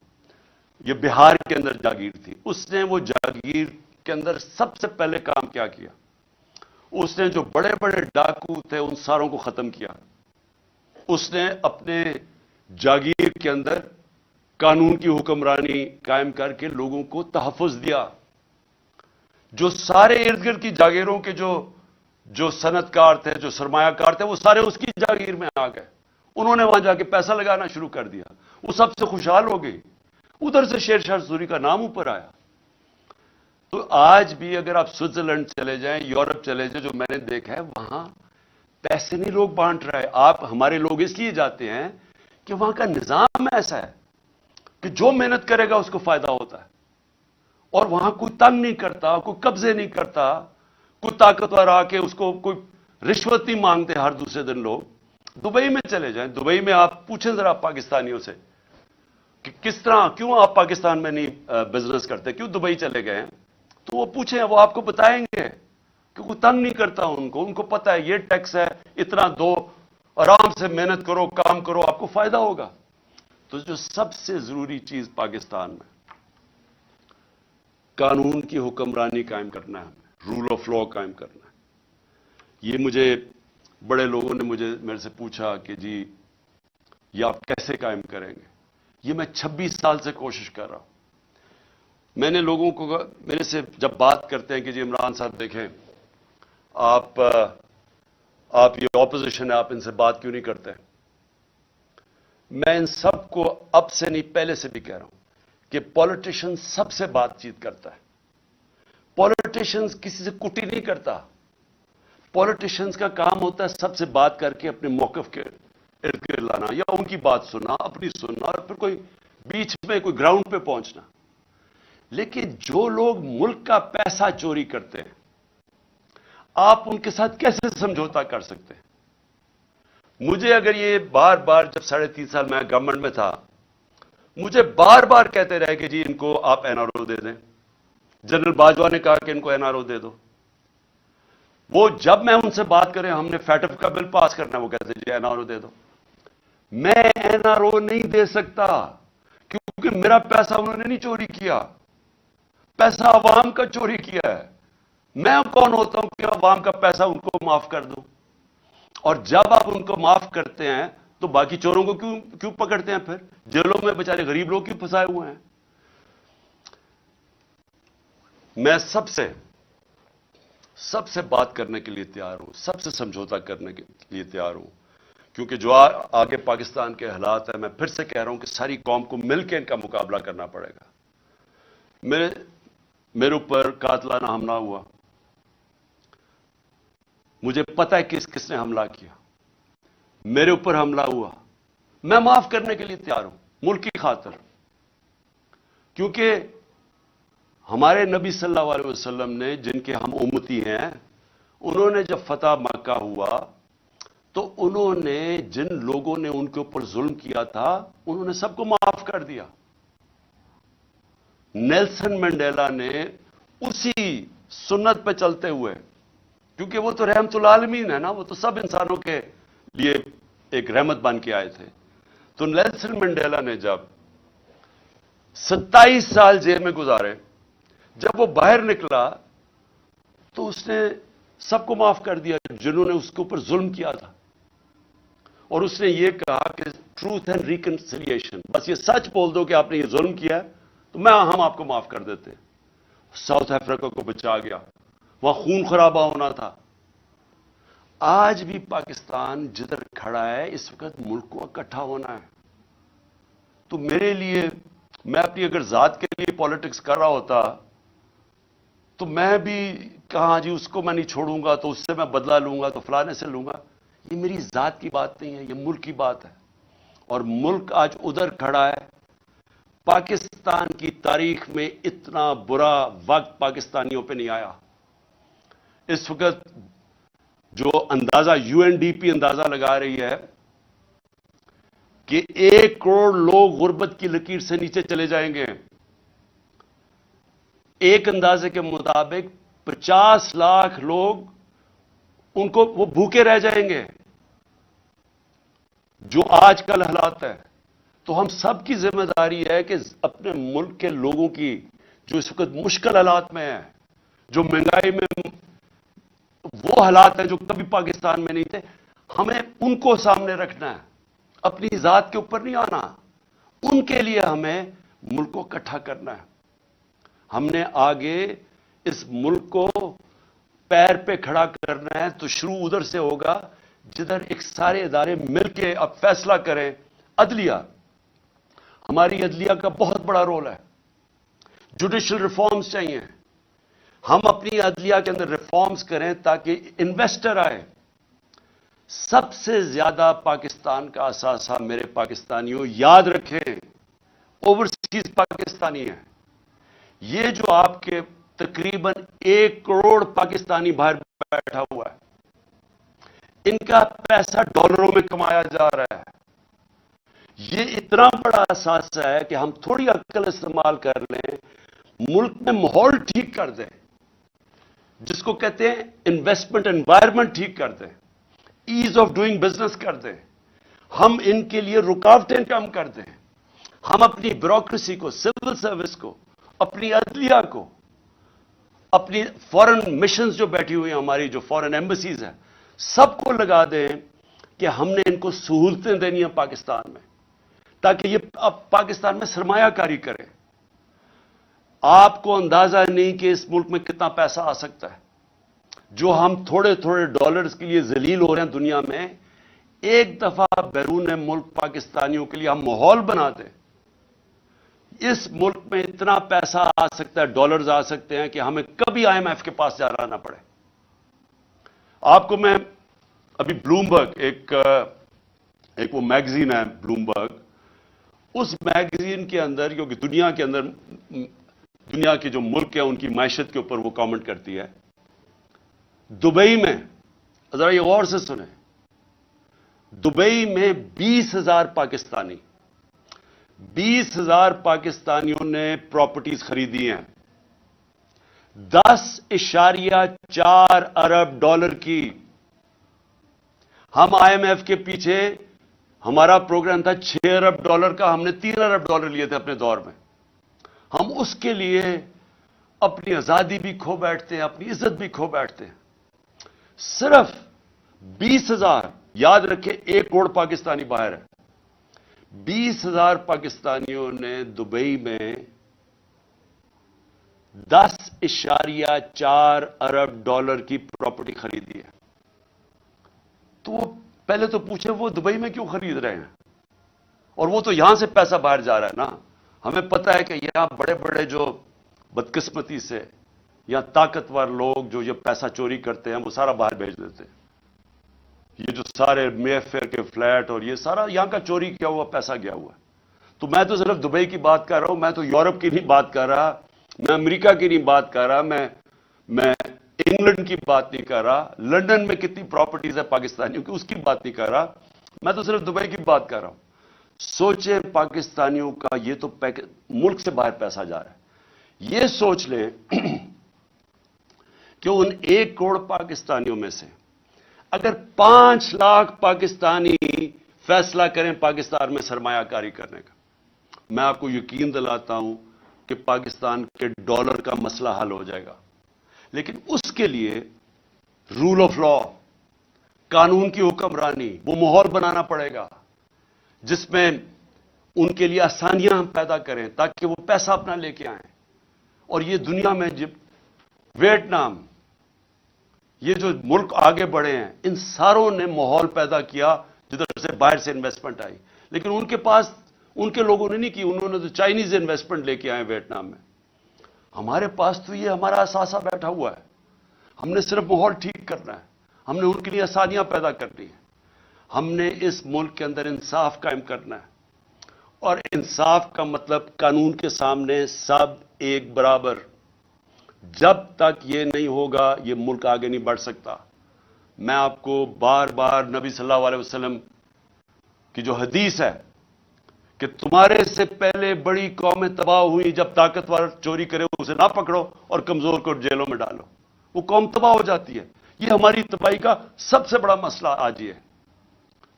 S1: یہ بہار کے اندر جاگیر تھی. اس نے وہ جاگیر کے اندر سب سے پہلے کام کیا کیا؟ اس نے جو بڑے ڈاکو تھے ان ساروں کو ختم کیا. اس نے اپنے جاگیر کے اندر قانون کی حکمرانی قائم کر کے لوگوں کو تحفظ دیا. جو سارے ارد گرد کی جاگیروں کے جو صنعت کار تھے، جو سرمایہ کار تھے، وہ سارے اس کی جاگیر میں آ گئے. انہوں نے وہاں جا کے پیسہ لگانا شروع کر دیا، وہ سب سے خوشحال ہو گئی. ادھر سے شیر شاہ سوری کا نام اوپر آیا. تو آج بھی اگر آپ سوئٹزرلینڈ چلے جائیں، یورپ چلے جائیں، جو میں نے دیکھا ہے وہاں پیسے نہیں لوگ بانٹ رہے. آپ ہمارے لوگ اس لیے جاتے ہیں کہ وہاں کا نظام ایسا ہے کہ جو محنت کرے گا اس کو فائدہ ہوتا ہے، اور وہاں کوئی تنگ نہیں کرتا، کوئی قبضے نہیں کرتا، کوئی طاقتور آ کے اس کو کوئی رشوت نہیں مانگتے ہر دوسرے دن لوگ. دبئی میں چلے جائیں، دبئی میں آپ پوچھیں ذرا پاکستانیوں سے کہ کس طرح، کیوں آپ پاکستان میں نہیں بزنس کرتے، کیوں دبئی چلے گئے ہیں؟ تو وہ پوچھیں، وہ آپ کو بتائیں گے کہ کوئی تنگ نہیں کرتا ان کو پتہ ہے یہ ٹیکس ہے، اتنا دو، آرام سے محنت کرو، کام کرو، آپ کو فائدہ ہوگا. تو جو سب سے ضروری چیز پاکستان میں قانون کی حکمرانی قائم کرنا ہے، رول آف لا قائم کرنا ہے. یہ مجھے بڑے لوگوں نے میرے سے پوچھا کہ جی یہ آپ کیسے قائم کریں گے؟ یہ میں 26 سال سے کوشش کر رہا ہوں. میں نے لوگوں کو میرے سے جب بات کرتے ہیں کہ جی عمران صاحب دیکھیں آپ یہ اپوزیشن ہے، آپ ان سے بات کیوں نہیں کرتے؟ میں ان سب کو اب سے نہیں پہلے سے بھی کہہ رہا ہوں کہ پولیٹیشین سب سے بات چیت کرتا ہے. پولیٹیشین کسی سے کٹی نہیں کرتا. پولیٹیشینز کا کام ہوتا ہے سب سے بات کر کے اپنے موقف کے ارد گرد لانا, یا ان کی بات سننا, اپنی سننا, اور پھر کوئی بیچ میں کوئی گراؤنڈ پہ پہنچنا. لیکن جو لوگ ملک کا پیسہ چوری کرتے ہیں, آپ ان کے ساتھ کیسے سمجھوتا کر سکتے ہیں؟ مجھے اگر یہ بار بار, جب 3.5 سال میں گورنمنٹ میں تھا, مجھے بار بار کہتے رہے کہ جی ان کو آپ این آر او دے دیں. جنرل باجوہ نے کہا کہ ان کو این آر او دے دو. وہ جب میں ان سے بات کریں ہم نے فیٹف کا بل پاس کرنا ہے, وہ کہتے جی این آر او دے دو. میں این آر او نہیں دے سکتا کیونکہ میرا پیسہ انہوں نے نہیں چوری کیا, پیسہ عوام کا چوری کیا ہے. میں کون ہوتا ہوں کہ عوام کا پیسہ ان کو معاف کر دوں؟ اور جب آپ ان کو معاف کرتے ہیں تو باقی چوروں کو کیوں پکڑتے ہیں؟ پھر جیلوں میں بیچارے غریب لوگ کیوں پھنسائے ہوئے ہیں؟ میں سب سے بات کرنے کے لیے تیار ہوں, سب سے سمجھوتا کرنے کے لیے تیار ہوں, کیونکہ جو آگے پاکستان کے حالات ہیں, میں پھر سے کہہ رہا ہوں کہ ساری قوم کو مل کے ان کا مقابلہ کرنا پڑے گا. میرے اوپر قاتلانہ حملہ ہوا, مجھے پتہ ہے کس نے حملہ کیا. میرے اوپر حملہ ہوا, میں معاف کرنے کے لیے تیار ہوں ملک کی خاطر, کیونکہ ہمارے نبی صلی اللہ علیہ وسلم نے, جن کے ہم امتی ہیں, انہوں نے جب فتح مکہ ہوا تو انہوں نے جن لوگوں نے ان کے اوپر ظلم کیا تھا انہوں نے سب کو معاف کر دیا. نیلسن منڈیلا نے اسی سنت پہ چلتے ہوئے, کیونکہ وہ تو رحمت العالمین ہے نا, وہ تو سب انسانوں کے لیے ایک رحمت بن کے آئے تھے. تو نیلسن منڈیلا نے جب 27 سال جیل میں گزارے, جب وہ باہر نکلا تو اس نے سب کو معاف کر دیا جنہوں نے اس کے اوپر ظلم کیا تھا. اور اس نے یہ کہا کہ ٹروتھ اینڈ ریکنسیلیشن, بس یہ سچ بول دو کہ آپ نے یہ ظلم کیا ہے تو ہم آپ کو معاف کر دیتے. ساؤتھ افریقہ کو بچا گیا, وہاں خون خرابہ ہونا تھا. آج بھی پاکستان جدھر کھڑا ہے اس وقت ملک کو اکٹھا ہونا ہے. تو میرے لیے, میں اپنی اگر ذات کے لیے پالیٹکس کر رہا ہوتا تو میں بھی کہاں جی اس کو میں نہیں چھوڑوں گا تو اس سے میں بدلہ لوں گا تو فلانے سے لوں گا. یہ میری ذات کی بات نہیں ہے, یہ ملک کی بات ہے. اور ملک آج ادھر کھڑا ہے. پاکستان کی تاریخ میں اتنا برا وقت پاکستانیوں پہ نہیں آیا. اس وقت جو اندازہ یو این ڈی پی اندازہ لگا رہی ہے کہ 1 کروڑ لوگ غربت کی لکیر سے نیچے چلے جائیں گے. ایک اندازے کے مطابق 50 لاکھ لوگ وہ بھوکے رہ جائیں گے. جو آج کل حالات ہے, تو ہم سب کی ذمہ داری ہے کہ اپنے ملک کے لوگوں کی جو اس وقت مشکل حالات میں ہیں, جو مہنگائی میں وہ حالات ہیں جو کبھی پاکستان میں نہیں تھے, ہمیں ان کو سامنے رکھنا ہے, اپنی ذات کے اوپر نہیں آنا. ان کے لیے ہمیں ملک کو اکٹھا کرنا ہے. ہم نے آگے اس ملک کو پیر پہ کھڑا کرنا ہے تو شروع ادھر سے ہوگا جدھر ایک سارے ادارے مل کے اب فیصلہ کریں. عدلیہ, ہماری عدلیہ کا بہت بڑا رول ہے. جوڈیشل ریفارمز چاہیے. ہم اپنی عدلیہ کے اندر ریفارمز کریں تاکہ انویسٹر آئے. سب سے زیادہ پاکستان کا اثاثہ میرے پاکستانیوں یاد رکھیں اوورسیز پاکستانی ہیں. یہ جو آپ کے تقریباً 1 کروڑ پاکستانی باہر بیٹھا ہوا ہے, ان کا پیسہ ڈالروں میں کمایا جا رہا ہے. یہ اتنا بڑا اثاثہ ہے کہ ہم تھوڑی عقل استعمال کر لیں, ملک میں ماحول ٹھیک کر دیں, جس کو کہتے ہیں انویسٹمنٹ انوائرمنٹ ٹھیک کر دیں, ایز آف ڈوئنگ بزنس کر دیں. ہم ان کے لیے رکاوٹیں کم کر دیں. ہم اپنی بیوروکریسی کو, سول سروس کو, اپنی عدلیہ کو, اپنی فورن مشنز جو بیٹھی ہوئی ہیں, ہماری جو فورن ایمبیسیز ہیں, سب کو لگا دیں کہ ہم نے ان کو سہولتیں دینی ہیں پاکستان میں, تاکہ یہ اب پاکستان میں سرمایہ کاری کریں. آپ کو اندازہ نہیں کہ اس ملک میں کتنا پیسہ آ سکتا ہے. جو ہم تھوڑے تھوڑے ڈالرز کے لیے ذلیل ہو رہے ہیں دنیا میں, ایک دفعہ بیرون ملک پاکستانیوں کے لیے ہم ماحول بنا دیں, اس ملک میں اتنا پیسہ آ سکتا ہے، ڈالرز آ سکتے ہیں کہ ہمیں کبھی آئی ایم ایف کے پاس جانا نہ پڑے. آپ کو میں ابھی بلومبرگ ایک وہ میگزین ہے بلومبرگ، اس میگزین کے اندر، کیونکہ دنیا کے اندر دنیا کے جو ملک ہیں ان کی معیشت کے اوپر وہ کامنٹ کرتی ہے. دبئی میں ذرا یہ غور سے سنیں، دبئی میں 20,000 پاکستانیوں نے پراپرٹیز خریدی ہیں، 10.4 ارب ڈالر کی. ہم آئی ایم ایف کے پیچھے، ہمارا پروگرام تھا 6 ارب ڈالر کا، ہم نے 3 ارب ڈالر لیے تھے اپنے دور میں. ہم اس کے لیے اپنی آزادی بھی کھو بیٹھتے ہیں، اپنی عزت بھی کھو بیٹھتے ہیں. صرف 20,000، یاد رکھیں 1 کروڑ پاکستانی باہر ہے، 20,000 پاکستانیوں نے دبئی میں 10.4 ارب ڈالر کی پراپرٹی خریدی ہے. تو وہ پہلے تو پوچھے وہ دبئی میں کیوں خرید رہے ہیں؟ اور وہ تو یہاں سے پیسہ باہر جا رہا ہے نا. ہمیں پتہ ہے کہ یہاں بڑے بڑے جو بدقسمتی سے یا طاقتور لوگ جو یہ پیسہ چوری کرتے ہیں وہ سارا باہر بھیج دیتے ہیں. یہ جو سارے مے فیئر کے فلیٹ اور یہ سارا یہاں کا چوری کیا ہوا پیسہ گیا ہوا ہے. تو میں تو صرف دبئی کی بات کر رہا ہوں، میں تو یورپ کی نہیں بات کر رہا، میں امریکہ کی نہیں بات کر رہا، میں انگلینڈ کی بات نہیں کر رہا، لندن میں کتنی پراپرٹیز ہے پاکستانیوں کی اس کی بات نہیں کر رہا، میں تو صرف دبئی کی بات کر رہا ہوں. سوچیں پاکستانیوں کا یہ تو ملک سے باہر پیسہ جا رہا ہے. یہ سوچ لیں کہ ان 1 کروڑ پاکستانیوں میں سے اگر 5 لاکھ پاکستانی فیصلہ کریں پاکستان میں سرمایہ کاری کرنے کا، میں آپ کو یقین دلاتا ہوں کہ پاکستان کے ڈالر کا مسئلہ حل ہو جائے گا. لیکن اس کے لیے رول آف لا، قانون کی حکمرانی، وہ ماحول بنانا پڑے گا جس میں ان کے لیے آسانیاں ہم پیدا کریں تاکہ وہ پیسہ اپنا لے کے آئیں. اور یہ دنیا میں جب ویتنام، یہ جو ملک آگے بڑھے ہیں، ان ساروں نے ماحول پیدا کیا جدھر سے باہر سے انویسٹمنٹ آئی. لیکن ان کے پاس، ان کے لوگوں نے نہیں کی، انہوں نے تو چائنیز انویسٹمنٹ لے کے آئے ویتنام میں. ہمارے پاس تو یہ ہمارا اثاثہ بیٹھا ہوا ہے، ہم نے صرف ماحول ٹھیک کرنا ہے، ہم نے ان کے لیے آسانیاں پیدا کرنی ہیں. ہم نے اس ملک کے اندر انصاف قائم کرنا ہے، اور انصاف کا مطلب قانون کے سامنے سب ایک برابر. جب تک یہ نہیں ہوگا یہ ملک آگے نہیں بڑھ سکتا. میں آپ کو بار بار نبی صلی اللہ علیہ وسلم کی جو حدیث ہے کہ تمہارے سے پہلے بڑی قومیں تباہ ہوئی، جب طاقتور چوری کرے اسے نہ پکڑو اور کمزور کو جیلوں میں ڈالو، وہ قوم تباہ ہو جاتی ہے. یہ ہماری تباہی کا سب سے بڑا مسئلہ آج یہ ہے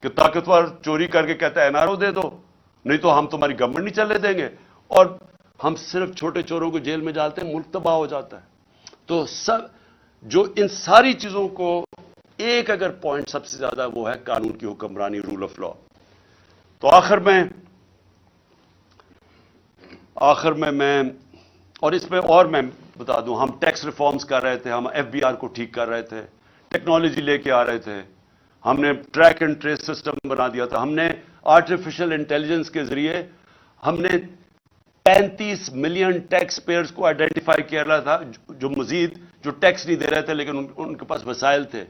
S1: کہ طاقتور چوری کر کے کہتا ہے این آر او دے دو، نہیں تو ہم تمہاری گورنمنٹ نہیں چلنے دیں گے، اور ہم صرف چھوٹے چوروں کو جیل میں ڈالتے ہیں، ملک تباہ ہو جاتا ہے. تو جو ان ساری چیزوں کو ایک اگر پوائنٹ سب سے زیادہ وہ ہے قانون کی حکمرانی، رول آف لا. تو آخر میں اور اس میں اور میں بتا دوں، ہم ٹیکس ریفارمز کر رہے تھے، ہم ایف بی آر کو ٹھیک کر رہے تھے، ٹیکنالوجی لے کے آ رہے تھے، ہم نے ٹریک اینڈ ٹریس سسٹم بنا دیا تھا، ہم نے آرٹیفیشل انٹیلیجنس کے ذریعے ہم نے 35 ملین ٹیکس پیئرز کو آئیڈینٹیفائی کیا رہا تھا جو مزید جو ٹیکس نہیں دے رہے تھے لیکن ان کے پاس وسائل تھے.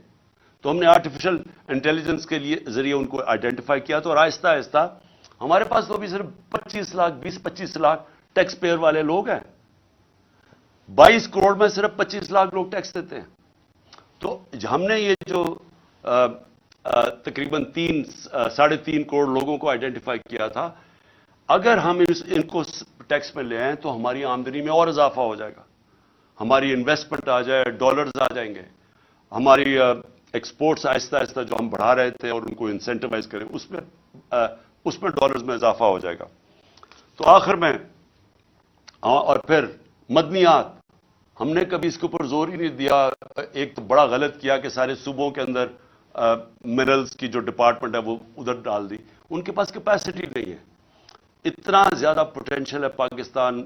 S1: تو ہم نے آرٹیفیشل انٹیلیجنس کے ذریعے ان کو آئیڈینٹیفائی کیا. تو آہستہ آہستہ ہمارے پاس تو ابھی صرف 20-25 لاکھ ٹیکس پیئر والے لوگ ہیں. 22 کروڑ میں صرف 25 لاکھ لوگ ٹیکس دیتے ہیں. تو ہم نے یہ جو تقریباً 3.5 کروڑ لوگوں کو آئیڈینٹیفائی کیا تھا، اگر ہم ان کو ٹیکس میں لے آئیں تو ہماری آمدنی میں اور اضافہ ہو جائے گا، ہماری انویسٹمنٹ آ جائے، ڈالرز آ جائیں گے، ہماری ایکسپورٹس آہستہ آہستہ جو ہم بڑھا رہے تھے اور ان کو انسینٹیوائز کریں اس میں ڈالرز میں اضافہ ہو جائے گا. تو آخر میں اور پھر مدنیات، ہم نے کبھی اس کے اوپر زور ہی نہیں دیا. ایک تو بڑا غلط کیا کہ سارے صوبوں کے اندر منرلز کی جو ڈپارٹمنٹ ہے وہ ادھر ڈال دی. ان کے پاس کیپیسٹی نہیں ہے. اتنا زیادہ پوٹینشیل ہے پاکستان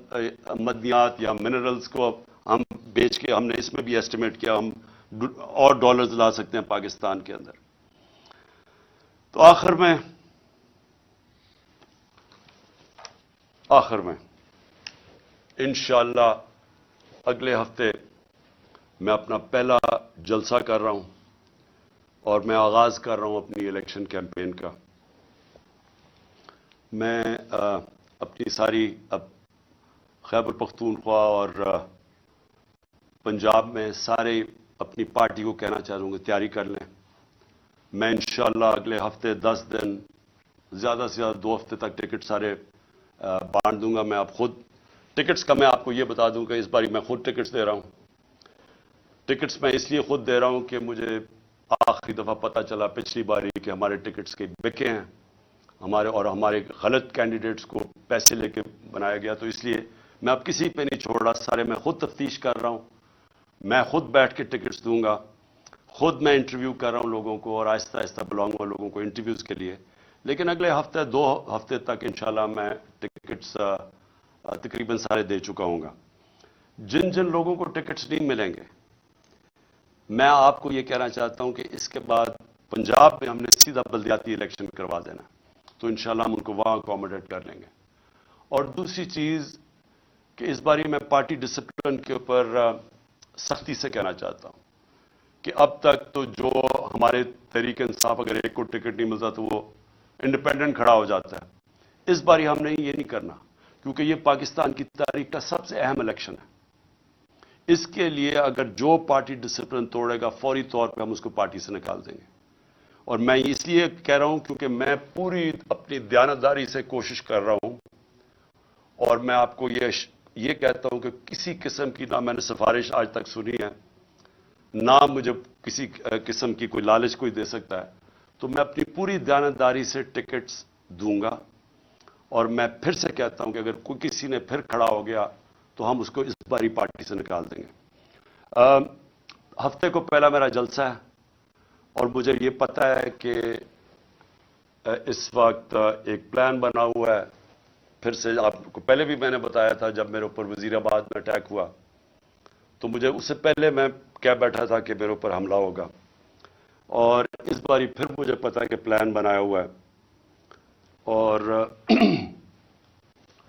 S1: مدنیات یا منرلز کو ہم بیچ کے، ہم نے اس میں بھی ایسٹیمیٹ کیا ہم اور ڈالرز لا سکتے ہیں پاکستان کے اندر. تو آخر میں انشاءاللہ اگلے ہفتے میں اپنا پہلا جلسہ کر رہا ہوں اور میں آغاز کر رہا ہوں اپنی الیکشن کیمپین کا. میں اپنی ساری اب خیبر پختونخوا اور پنجاب میں سارے اپنی پارٹی کو کہنا چاہوں گا تیاری کر لیں. میں انشاءاللہ اگلے ہفتے 10 دن زیادہ سے زیادہ 2 ہفتے تک ٹکٹ سارے بانٹ دوں گا. میں اب خود ٹکٹس کا میں آپ کو یہ بتا دوں کہ اس باری میں خود ٹکٹس دے رہا ہوں. ٹکٹس میں اس لیے خود دے رہا ہوں کہ مجھے آخری دفعہ پتہ چلا پچھلی باری کہ ہمارے ٹکٹس کے بکے ہیں ہمارے غلط کینڈیڈیٹس کو پیسے لے کے بنایا گیا. تو اس لیے میں اب کسی پہ نہیں چھوڑ رہا, سارے میں خود تفتیش کر رہا ہوں. میں خود بیٹھ کے ٹکٹس دوں گا, خود میں انٹرویو کر رہا ہوں لوگوں کو اور آہستہ آہستہ بلاؤں گا لوگوں کو انٹرویوز کے لیے. لیکن اگلے ہفتے 2 ہفتے تک انشاءاللہ میں ٹکٹس تقریباً سارے دے چکا ہوں گا. جن لوگوں کو ٹکٹس نہیں ملیں گے, میں آپ کو یہ کہنا چاہتا ہوں کہ اس کے بعد پنجاب میں ہم نے سیدھا بلدیاتی الیکشن کروا دینا, تو انشاءاللہ ہم ان کو وہاں اکوموڈیٹ کر لیں گے. اور دوسری چیز کہ اس باری میں پارٹی ڈسپلن کے اوپر سختی سے کہنا چاہتا ہوں کہ اب تک تو جو ہمارے تحریک انصاف اگر ایک کو ٹکٹ نہیں ملتا تو وہ انڈیپینڈنٹ کھڑا ہو جاتا ہے. اس باری ہم نے یہ نہیں کرنا, کیونکہ یہ پاکستان کی تاریخ کا سب سے اہم الیکشن ہے. اس کے لیے اگر جو پارٹی ڈسپلن توڑے گا فوری طور پہ ہم اس کو پارٹی سے نکال دیں گے. اور میں اس لیے کہہ رہا ہوں کیونکہ میں پوری اپنی دیانتداری سے کوشش کر رہا ہوں, اور میں آپ کو یہ کہتا ہوں کہ کسی قسم کی نہ میں نے سفارش آج تک سنی ہے, نہ مجھے کسی قسم کی کوئی لالچ کوئی دے سکتا ہے. تو میں اپنی پوری دیانتداری سے ٹکٹس دوں گا, اور میں پھر سے کہتا ہوں کہ اگر کوئی کسی نے پھر کھڑا ہو گیا تو ہم اس کو اس باری پارٹی سے نکال دیں گے. ہفتے کو پہلا میرا جلسہ ہے, اور مجھے یہ پتہ ہے کہ اس وقت ایک پلان بنا ہوا ہے. پھر سے آپ کو پہلے بھی میں نے بتایا تھا, جب میرے اوپر وزیر آباد میں اٹیک ہوا تو مجھے اس سے پہلے میں کہہ بیٹھا تھا کہ میرے اوپر حملہ ہوگا, اور اس باری پھر مجھے پتا ہے کہ پلان بنایا ہوا ہے. اور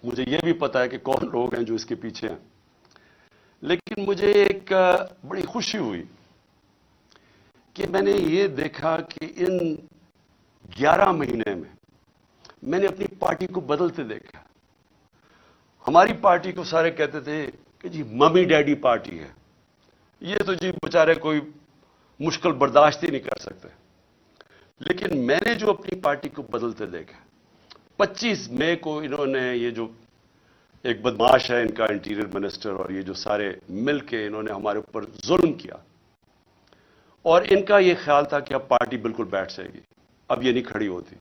S1: مجھے یہ بھی پتا ہے کہ کون لوگ ہیں جو اس کے پیچھے ہیں. لیکن مجھے ایک بڑی خوشی ہوئی کہ میں نے یہ دیکھا کہ ان 11 مہینے میں نے اپنی پارٹی کو بدلتے دیکھا. ہماری پارٹی کو سارے کہتے تھے کہ جی ممی ڈیڈی پارٹی ہے, یہ تو جی بیچارے کوئی مشکل برداشت ہی نہیں کر سکتے. لیکن میں نے جو اپنی پارٹی کو بدلتے دیکھا, 25 مئی کو انہوں نے, یہ جو ایک بدماش ہے ان کا انٹیریئر منسٹر, اور یہ جو سارے مل کے انہوں نے ہمارے اوپر ظلم کیا, اور ان کا یہ خیال تھا کہ اب پارٹی بالکل بیٹھ جائے گی, اب یہ نہیں کھڑی ہوتی.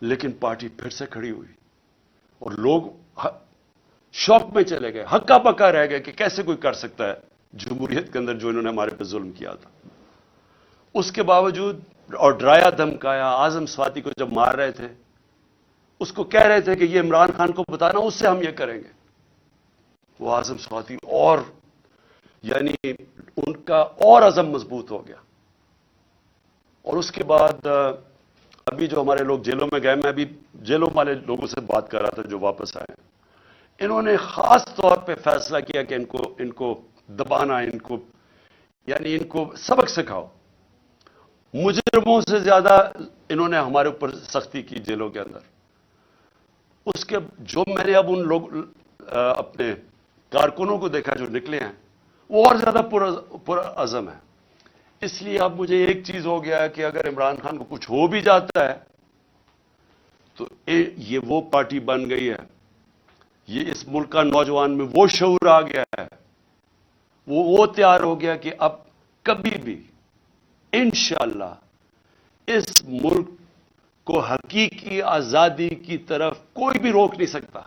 S1: لیکن پارٹی پھر سے کھڑی ہوئی, اور لوگ شوق میں چلے گئے, ہکا بکا رہ گئے کہ کیسے کوئی کر سکتا ہے جمہوریت کے اندر جو انہوں نے ہمارے پہ ظلم کیا تھا. اس کے باوجود, اور ڈرایا دھمکایا, اعظم سواتی کو جب مار رہے تھے اس کو کہہ رہے تھے کہ یہ عمران خان کو بتانا, اس سے ہم یہ کریں گے. وہ اعظم سواتی اور یعنی ان کا اور عزم مضبوط ہو گیا. اور اس کے بعد ابھی جو ہمارے لوگ جیلوں میں گئے, میں ابھی جیلوں والے لوگوں سے بات کر رہا تھا جو واپس آئے, انہوں نے خاص طور پہ فیصلہ کیا کہ ان کو دبانا, یعنی ان کو سبق سکھاؤ. مجرموں سے زیادہ انہوں نے ہمارے اوپر سختی کی جیلوں کے اندر. اس کے جو میں نے اب ان لوگ اپنے کارکنوں کو دیکھا جو نکلے ہیں, وہ اور زیادہ پرعزم ہے. اس لیے اب مجھے ایک چیز ہو گیا ہے کہ اگر عمران خان کو کچھ ہو بھی جاتا ہے تو یہ وہ پارٹی بن گئی ہے, یہ اس ملک کا نوجوان میں وہ شعور آ گیا ہے, وہ تیار ہو گیا کہ اب کبھی بھی انشاءاللہ اس ملک کو حقیقی آزادی کی طرف کوئی بھی روک نہیں سکتا.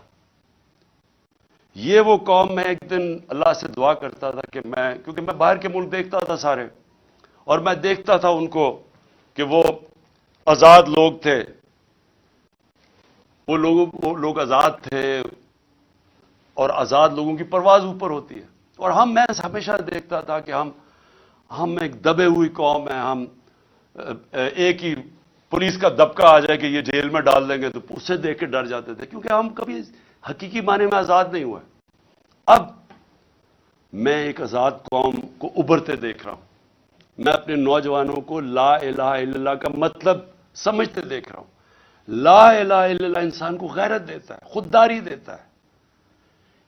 S1: یہ وہ قوم, میں ایک دن اللہ سے دعا کرتا تھا کہ کیونکہ میں باہر کے ملک دیکھتا تھا سارے, اور میں دیکھتا تھا ان کو کہ وہ آزاد لوگ تھے, وہ لوگ آزاد تھے, اور آزاد لوگوں کی پرواز اوپر ہوتی ہے. اور میں ہمیشہ دیکھتا تھا کہ ہم ایک دبے ہوئی قوم ہیں, ہم ایک ہی پولیس کا دبکہ آ جائے کہ یہ جیل میں ڈال دیں گے تو اسے دیکھ کے ڈر جاتے تھے, کیونکہ ہم کبھی حقیقی معنی میں آزاد نہیں ہوئے. اب میں ایک آزاد قوم کو ابھرتے دیکھ رہا ہوں. میں اپنے نوجوانوں کو لا الہ الا اللہ کا مطلب سمجھتے دیکھ رہا ہوں. لا الہ الا اللہ انسان کو غیرت دیتا ہے, خودداری دیتا ہے.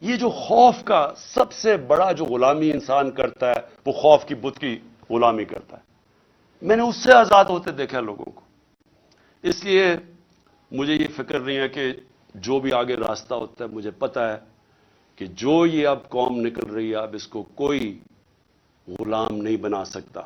S1: یہ جو خوف کا سب سے بڑا جو غلامی انسان کرتا ہے وہ خوف کی بت کی غلامی کرتا ہے. میں نے اس سے آزاد ہوتے دیکھا لوگوں کو. اس لیے مجھے یہ فکر نہیں ہے کہ جو بھی آگے راستہ ہوتا ہے, مجھے پتا ہے کہ جو یہ اب قوم نکل رہی ہے اب اس کو کوئی غلام نہیں بنا سکتا.